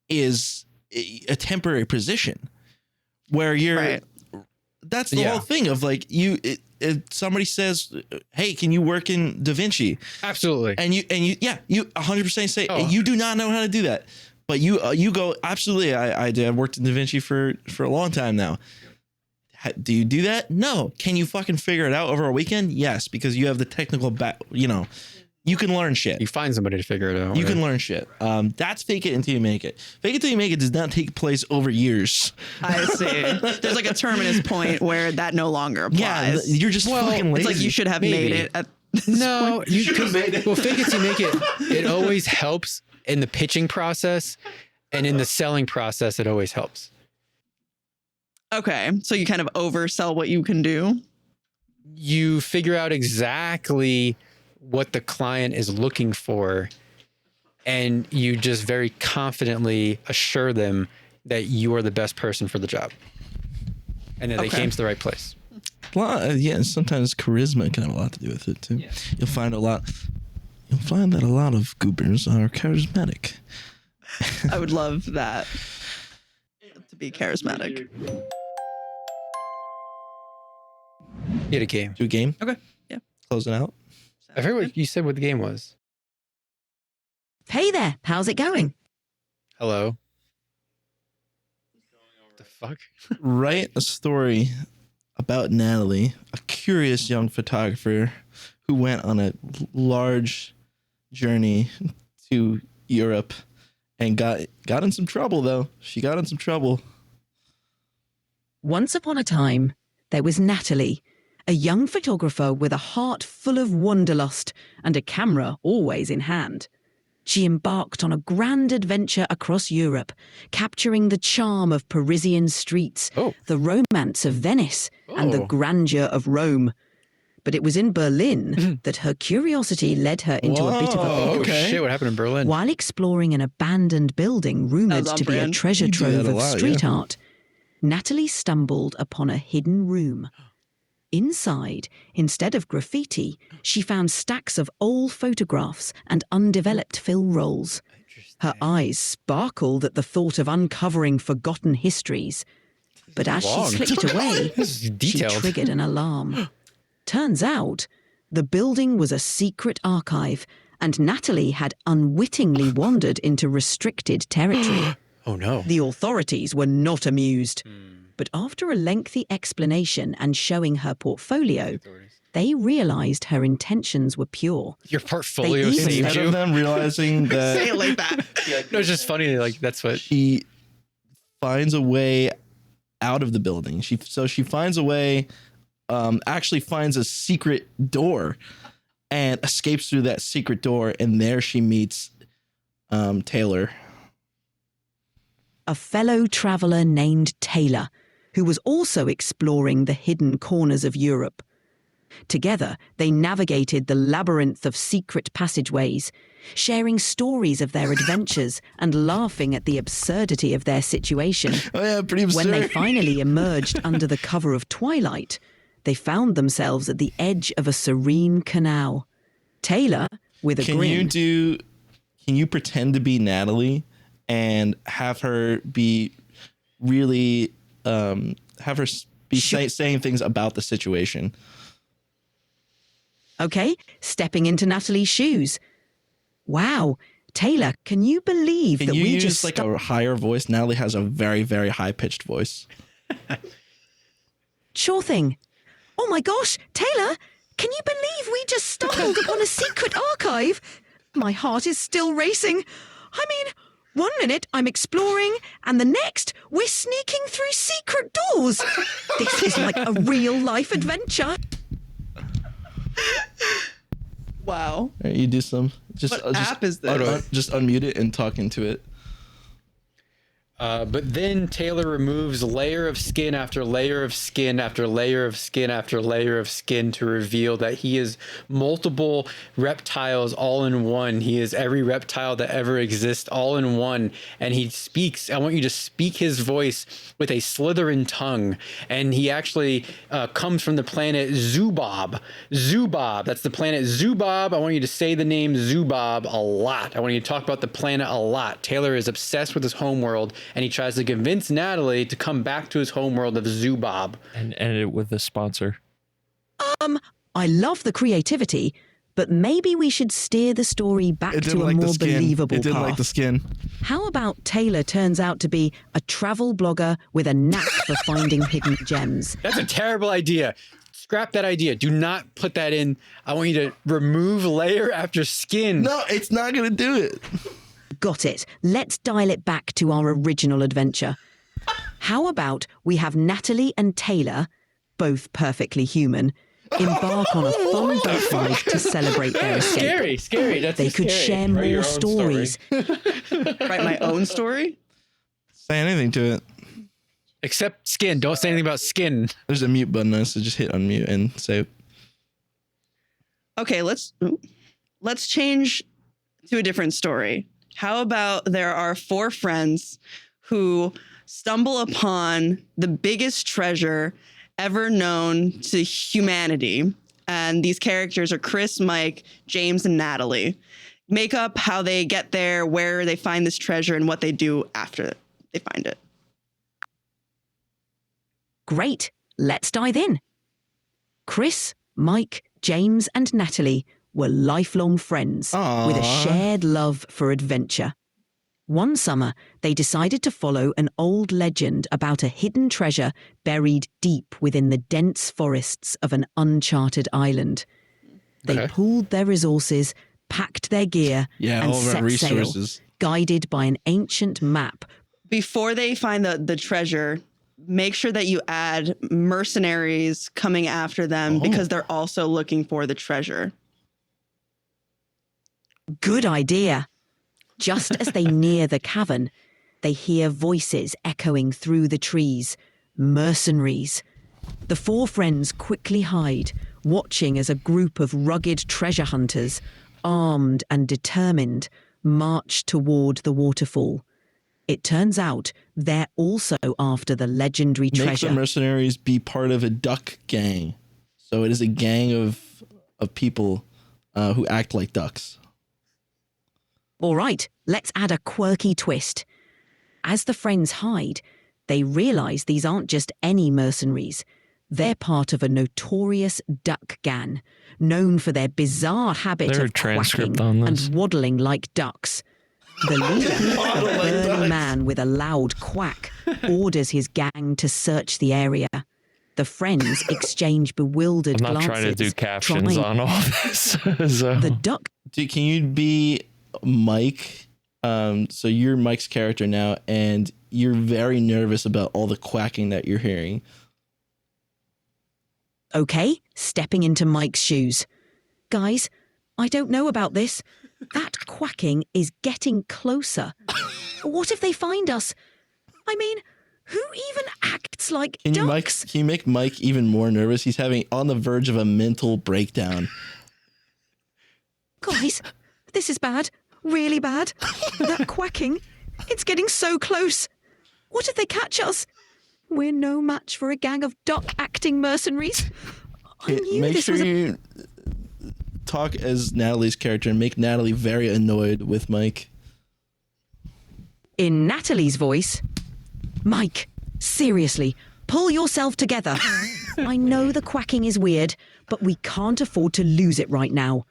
is a temporary position where you're, Right. that's the whole thing of like if somebody says, hey, can you work in Da Vinci? Absolutely. And you 100% say, Oh. you do not know how to do that. But you go, absolutely. I did. I've worked in Da Vinci for a long time now. Do you do that? No. Can you fucking figure it out over a weekend? Yes, because you have the technical you can learn shit. You find somebody to figure it out. You can learn shit. That's fake it until you make it. Fake it till you make it does not take place over years. I see. There's like a terminus point where that no longer applies. Yeah, you're just fucking lazy. It's like you should have Maybe. made it at No, well, fake it till you make it. It always helps in the pitching process, and in the selling process, it always helps. Okay. So you kind of oversell what you can do. You figure out exactly what the client is looking for, and you just very confidently assure them that you are the best person for the job, and that they Okay. came to the right place. Yeah, sometimes charisma can have a lot to do with it too. Yeah. You'll find that a lot of goobers are charismatic. I would love that to be charismatic. You had a game. Do a game? Okay. Yeah. Close it out. I forget what you said what the game was. Hey there, how's it going? Hello. What the fuck? Write a story about Natalie, a curious young photographer who went on a large journey to Europe and got in some trouble, though. She got in some trouble. Once upon a time, there was Natalie, a young photographer with a heart full of wanderlust and a camera always in hand. She embarked on a grand adventure across Europe, capturing the charm of Parisian streets, the romance of Venice, and the grandeur of Rome. But it was in Berlin that her curiosity led her into a bit of a Oh, pickle. Okay. shit, what happened in Berlin? While exploring an abandoned building rumoured That was to on be a brand. treasure You do that trove a of lot, street yeah. art, Natalie stumbled upon a hidden room. Inside, instead of graffiti, she found stacks of old photographs and undeveloped film rolls. Her eyes sparkled at the thought of uncovering forgotten histories. But as she Long. slipped away, This is she detailed. triggered an alarm. Turns out, the building was a secret archive, and Natalie had unwittingly wandered into restricted territory. Oh no. The authorities were not amused. But after a lengthy explanation and showing her portfolio, they realized her intentions were pure. Your portfolio They saved Instead you. of them realizing Say it that like that. No, it's just funny. Like that's what. she finds a way out of the building. She finds a way, actually finds a secret door and escapes through that secret door. And there she meets Taylor. A fellow traveller named Taylor, who was also exploring the hidden corners of Europe. Together, they navigated the labyrinth of secret passageways, sharing stories of their adventures and laughing at the absurdity of their situation. Oh yeah, pretty absurd. When they finally emerged under the cover of twilight, they found themselves at the edge of a serene canal. Taylor, with a grin... Can you pretend to be Natalie and have her be really... have her be saying things about the situation? Okay, stepping into Natalie's shoes. Wow, Taylor, can you believe Can that you we use just like a higher voice? Natalie has a very, very high-pitched voice. Sure thing. Oh my gosh, Taylor, can you believe we just stumbled upon a secret archive? My heart is still racing. I mean, one minute I'm exploring, and the next we're sneaking through secret doors. This is like a real-life adventure. Wow. All right, you do some. Just, What app is this? Just unmute it and talk into it. But then Taylor removes layer of skin after layer of skin after layer of skin after layer of skin to reveal that he is multiple reptiles all in one. He is every reptile that ever exists all in one. And he speaks. I want you to speak his voice with a Slytherin tongue. And he actually comes from the planet Zubab. Zubab. That's the planet Zubab. I want you to say the name Zubab a lot. I want you to talk about the planet a lot. Taylor is obsessed with his homeworld, and he tries to convince Natalie to come back to his homeworld of Zubab. And end it with a sponsor. I love the creativity, but maybe we should steer the story back to a more believable It didn't path. like the skin. How about Taylor turns out to be a travel blogger with a knack for finding hidden gems? That's a terrible idea. Scrap that idea. Do not put that in. I want you to remove layer after skin. No, it's not gonna do it. Got it. Let's dial it back to our original adventure. How about we have Natalie and Taylor, both perfectly human, embark on a fun boat ride to celebrate their escape. Scary. That's They could share more stories. Write my own story? Say anything to it. Except skin. Don't say anything about skin. There's a mute button there, so just hit unmute and say. Okay, let's change to a different story. How about there are 4 friends who stumble upon the biggest treasure ever known to humanity. And these characters are Chris, Mike, James, and Natalie. Make up how they get there, where they find this treasure, and what they do after they find it. Great. Let's dive in. Chris, Mike, James, and Natalie were lifelong friends with a Aww. shared love for adventure. One summer, they decided to follow an old legend about a hidden treasure buried deep within the dense forests of an uncharted island. They pooled their resources, packed their gear, Yeah, and all of our set sail, resources. guided by an ancient map. Before they find the treasure, make sure that you add mercenaries coming after them because they're also looking for the treasure. Good idea. Just as they near the cavern, they hear voices echoing through the trees. Mercenaries. The 4 friends quickly hide, watching as a group of rugged treasure hunters, armed and determined, march toward the waterfall. It turns out they're also after the legendary Make treasure. the mercenaries be part of a duck gang. So it is a gang of people who act like ducks. All right, let's add a quirky twist. As the friends hide, they realise these aren't just any mercenaries. They're part of a notorious duck gang, known for their bizarre habit There a of transcript quacking on this? and waddling like ducks. The leader, a burly man with a loud quack, orders his gang to search the area. The friends exchange bewildered I'm not glances. trying to do captions trying- on all this. So. The duck Can you be Mike? So you're Mike's character now, and you're very nervous about all the quacking that you're hearing. Okay, stepping into Mike's shoes. Guys, I don't know about this. That quacking is getting closer. What if they find us? I mean, who even acts like ducks? Can you make Mike even more nervous? He's having on the verge of a mental breakdown. Guys, this is bad. Really bad. That quacking, it's getting so close. What if they catch us? We're no match for a gang of duck-acting mercenaries. I knew Make this sure was a... you talk as Natalie's character and make Natalie very annoyed with Mike. In Natalie's voice, Mike, seriously, pull yourself together. I know the quacking is weird, but we can't afford to lose it right now.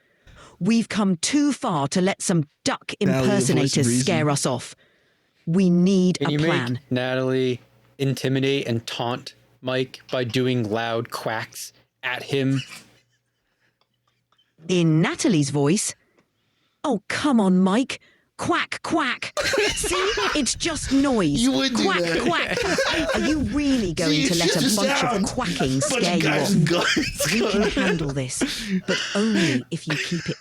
We've come too far to let some duck Natalie, the voice of impersonators reason. scare us off. We need Can a you plan. make Natalie intimidate and taunt Mike by doing loud quacks at him? In Natalie's voice, oh, come on, Mike. Quack, quack. See, it's just noise. You would do quack, that. quack. Are you really going to let a bunch of quacking scare you off? We can handle this, but only if you keep it.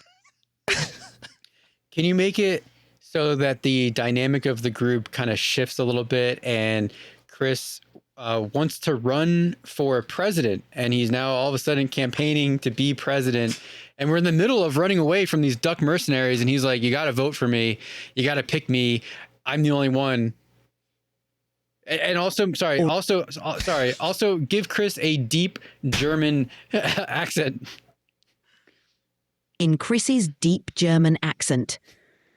Can you make it so that the dynamic of the group kind of shifts a little bit and Chris wants to run for president and he's now all of a sudden campaigning to be president and we're in the middle of running away from these duck mercenaries and he's like, you got to vote for me. You got to pick me. I'm the only one. And also give Chris a deep German accent. In Chris's deep German accent.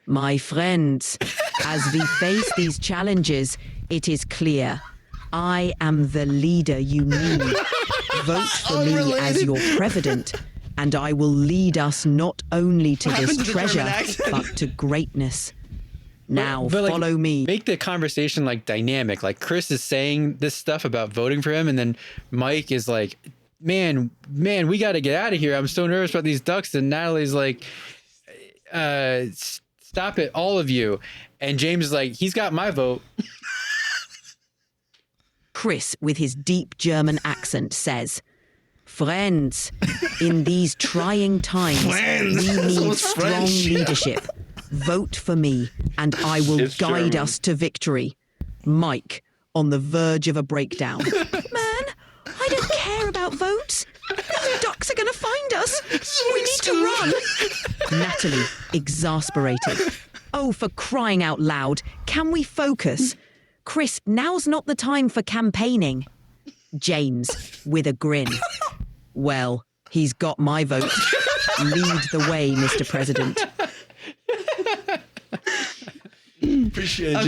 My friends, as we face these challenges, it is clear. I am the leader you need. Vote for me as your president, and I will lead us not only to this happened to the German treasure, accent? but to greatness. Now, But, like, follow me. Make the conversation like dynamic. Like Chris is saying this stuff about voting for him, and then Mike is like, man, we got to get out of here. I'm so nervous about these ducks. And Natalie's like, stop it, all of you. And James is like, he's got my vote. Chris, with his deep German accent, says, Friends, in these trying times, we need strong leadership. Vote for me, and I will It's guide German. us to victory. Mike, on the verge of a breakdown. Man, I don't care about votes. These ducks are going to find us. We need to run. Natalie, exasperated. Oh, for crying out loud, can we focus? Chris, now's not the time for campaigning. James, with a grin. Well, he's got my vote. Lead the way, Mr. President. Appreciate it,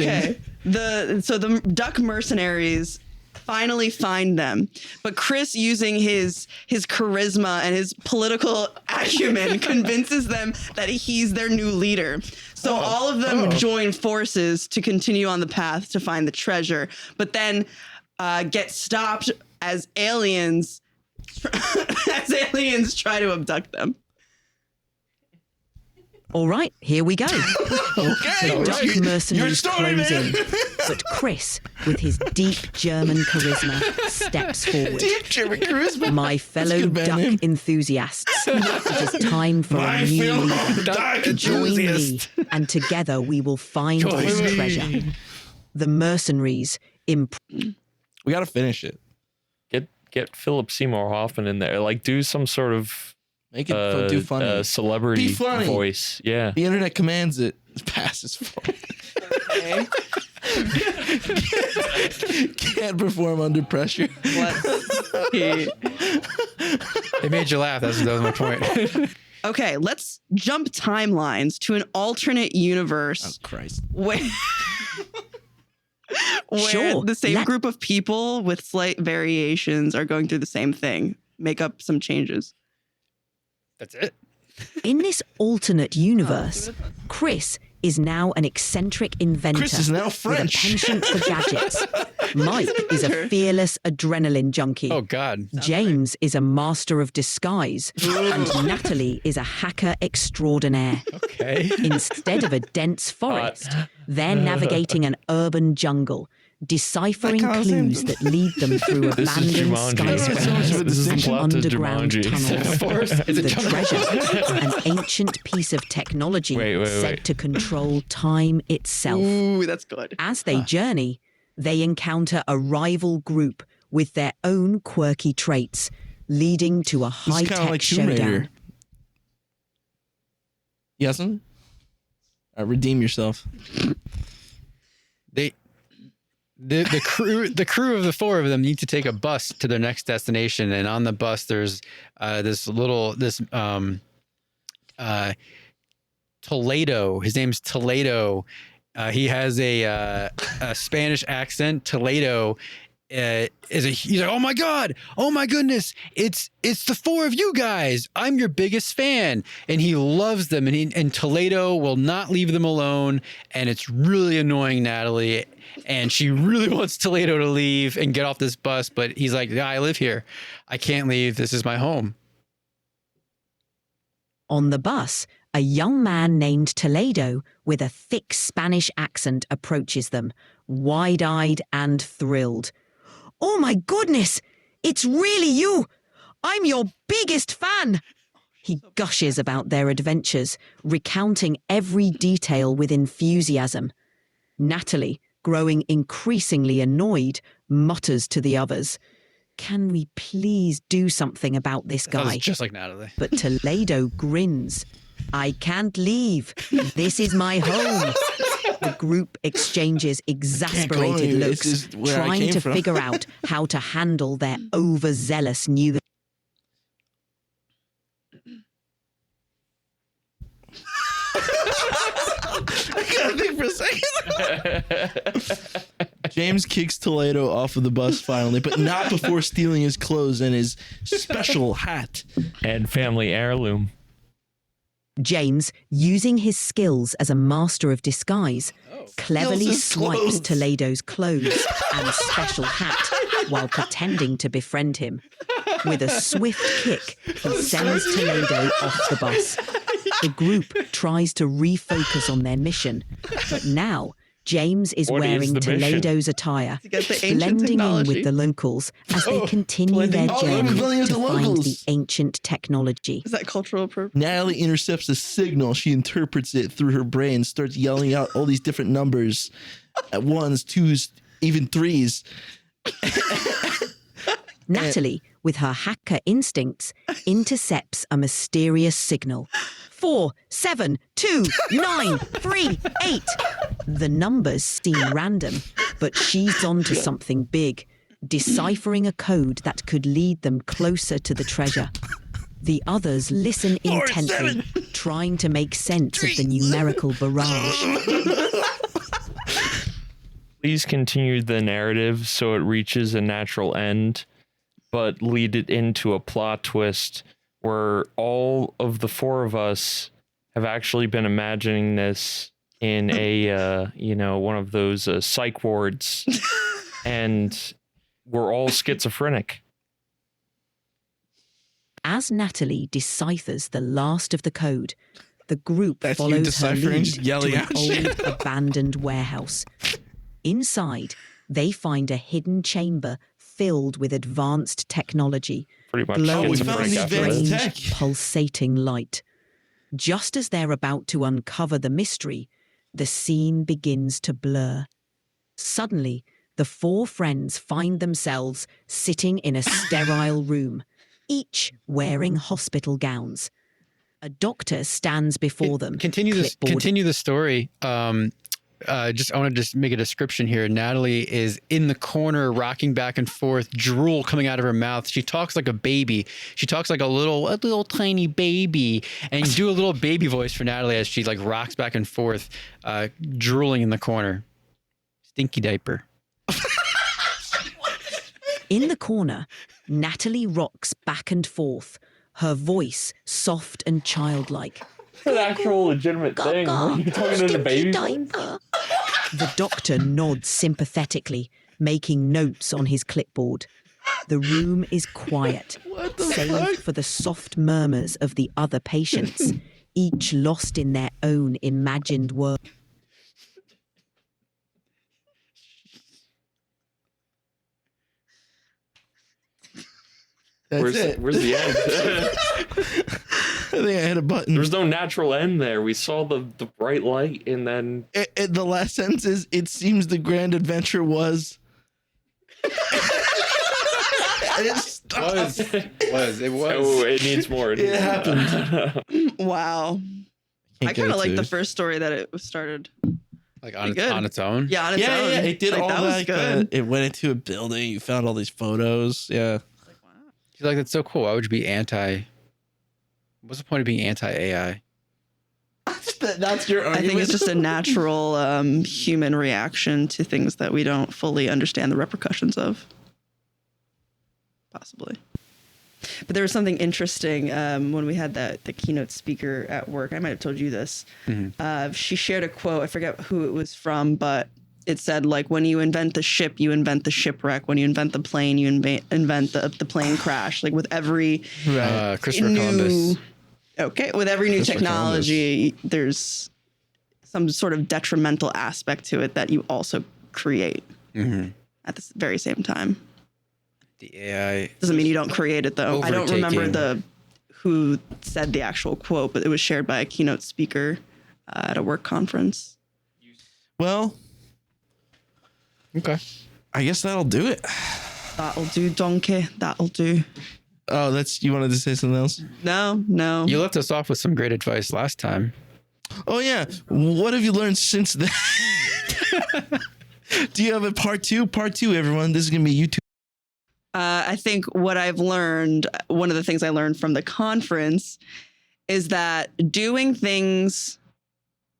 James. Okay. So the duck mercenaries finally find them, but Chris, using his charisma and his political acumen, convinces them that he's their new leader. So all of them join forces to continue on the path to find the treasure, but then get stopped as aliens try to abduct them. All right, here we go. Okay, The duck your mercenaries story, close man. in, but Chris, with his deep German charisma, steps forward. Deep German charisma. My fellow good band duck name. enthusiasts, it is time for a new leader. Join me, and together we will find this treasure. The mercenaries We got to finish it. Get Philip Seymour Hoffman in there. Like, do some sort of Make it do funny. celebrity Be funny. voice. Yeah. The internet commands it. Passes for it. Can't perform under pressure. Let's see. It made you laugh. That was my point. Okay, let's jump timelines to an alternate universe Oh Christ! where, where Sure, the same group of people with slight variations are going through the same thing. Make up some changes. That's it. In this alternate universe, Chris is now an eccentric inventor Chris is now with a French. penchant for gadgets. Mike is a fearless adrenaline junkie. Oh God. James is a master of disguise. And Natalie is a hacker extraordinaire. Okay. Instead of a dense forest, they're navigating an urban jungle, deciphering That kind of clues seems- that lead them through This is abandoned Jumanji. skyscrapers This is and the plot to underground Jumanji. tunnels. Forest is a The jungle. treasure, an ancient piece of technology Wait. said to control time itself. Ooh, that's good. As they journey, they encounter a rival group with their own quirky traits, leading to a It's kind high-tech of like Tomb Raider. showdown. Yes, redeem yourself. The crew of the four of them need to take a bus to their next destination, and on the bus there's Toledo. His name's Toledo. He has a Spanish accent. Toledo he's like, oh my goodness, it's the four of you guys. I'm your biggest fan, and he loves them, and Toledo will not leave them alone, and it's really annoying Natalie, and she really wants Toledo to leave and get off this bus, but he's like, yeah, I live here, I can't leave, this is my home. On the bus, a young man named Toledo with a thick Spanish accent approaches them, wide-eyed and thrilled. Oh my goodness! It's really you! I'm your biggest fan! He gushes about their adventures, recounting every detail with enthusiasm. Natalie, growing increasingly annoyed, mutters to the others, "Can we please do something about this That was guy?" just like Natalie. But Toledo grins. "I can't leave. This is my home." The group exchanges exasperated anywhere. looks, This is where I trying came to from. figure out how to handle their overzealous new. I gotta think for a second. James kicks Toledo off of the bus finally, but not before stealing his clothes and his special hat. And family heirloom. James, using his skills as a master of disguise, cleverly Steals his swipes clothes. Toledo's clothes and special hat while pretending to befriend him. With a swift kick, he sends Toledo off the bus. The group tries to refocus on their mission, but now James is What is wearing the mission? Toledo's attire, To get the ancient blending in technology. with the locals as they continue blending- their oh, journey blending with to the find locals. the ancient technology. Is that cultural appropriation? Natalie intercepts a signal. She interprets it through her brain, starts yelling out all these different numbers at ones, twos, even threes. Natalie, with her hacker instincts, intercepts a mysterious signal. 4, 7, 2, 9, 3, 8. The numbers seem random, but she's onto something big, deciphering a code that could lead them closer to the treasure. The others listen 4, intently, 7, trying to make sense of the numerical barrage. Please continue the narrative so it reaches a natural end, but lead it into a plot twist where all of the four of us have actually been imagining this in a, one of those psych wards, and we're all schizophrenic. As Natalie deciphers the last of the code, the group That's you follows her deciphering, lead just yelling to an out shit. old abandoned warehouse. Inside, they find a hidden chamber filled with advanced technology, Pretty much glowing we with found schizophrenic the after advanced this. strange, tech. pulsating light. Just as they're about to uncover the mystery, the scene begins to blur. Suddenly, the four friends find themselves sitting in a sterile room, each wearing hospital gowns. A doctor stands before them. Continue clipboard the story. I want to just make a description here. Natalie is in the corner, rocking back and forth, drool coming out of her mouth. She talks like a baby. She talks like a little tiny baby. And you do a little baby voice for Natalie as she like rocks back and forth, drooling in the corner. Stinky diaper. In the corner, Natalie rocks back and forth, her voice soft and childlike. An actual legitimate thing. Are you talking to the baby voice? The doctor nods sympathetically, making notes on his clipboard. The room is quiet, save for the soft murmurs of the other patients, each lost in their own imagined world. That's it. Where's the end? I think I hit a button. There's no natural end there. We saw the bright light, and then The last sentence is, it seems the grand adventure was. And it stopped. It was. oh, it needs more. It happened. Wow. I kind of like the first story that it was started. Like Pretty good. on its own. Yeah, on its Yeah, own. yeah, it did Like, all that. that. Was good. It went into a building. You found all these photos. Yeah. She's like, that's so cool. Why would you be anti? What's the point of being anti-AI? That's your I argument. think it's just a natural human reaction to things that we don't fully understand the repercussions of. Possibly. But there was something interesting when we had the keynote speaker at work. I might have told you this. Mm-hmm. She shared a quote. I forget who it was from, but it said, like, when you invent the ship, you invent the shipwreck. When you invent the plane, you invent the plane crash. Like with every Christopher new, Columbus. Okay, with every new Christopher technology, there's some sort of detrimental aspect to it that you also create at the very same time. The AI Doesn't mean you don't create it, though. I don't remember Overtaking. who said the actual quote, but it was shared by a keynote speaker at a work conference. Well, Okay. I guess that'll do it. That'll do, donkey. That'll do. Oh, you wanted to say something else? No. You left us off with some great advice last time. Oh, yeah. What have you learned since then? Do you have a part two? Part two, everyone. This is going to be YouTube. I think what I've learned, one of the things I learned from the conference is that doing things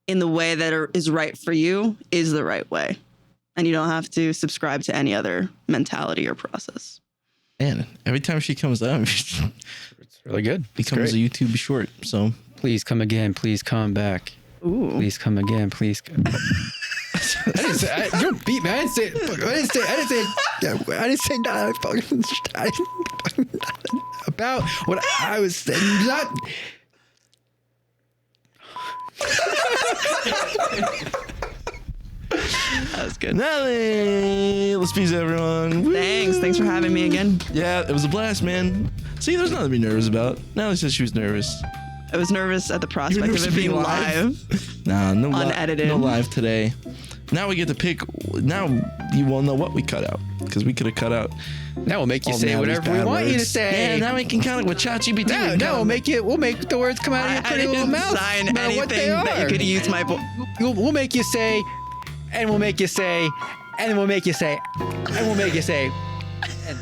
in the way that is right for you is the right way. And you don't have to subscribe to any other mentality or process. Man, every time she comes out, It's really good. becomes a YouTube short. So Please come again. Please come back. Ooh. Please come again. Please come. I didn't say. You don't beat me. I didn't say. About what I was saying. Not. That was good. Natalie La Spisa, everyone. Woo! Thanks for having me again. Yeah, it was a blast, man. See, there's nothing to be nervous about. Natalie said she was nervous. I was nervous at the prospect nervous of of it being being live. Nah, no Unedited. no live today. Now we get to pick. Now you won't know what we cut out because we could have cut out. Now we'll make you all say Natalie's whatever we bad want you to words. say. Yeah, now we can count it with ChatGPT. Now we'll make it. We'll make the words come out of your I pretty little didn't mouth. sign no matter what they anything that you are. could use my voice. We'll make you say, and we'll make you say, and then we'll make you say, and we'll make you say. And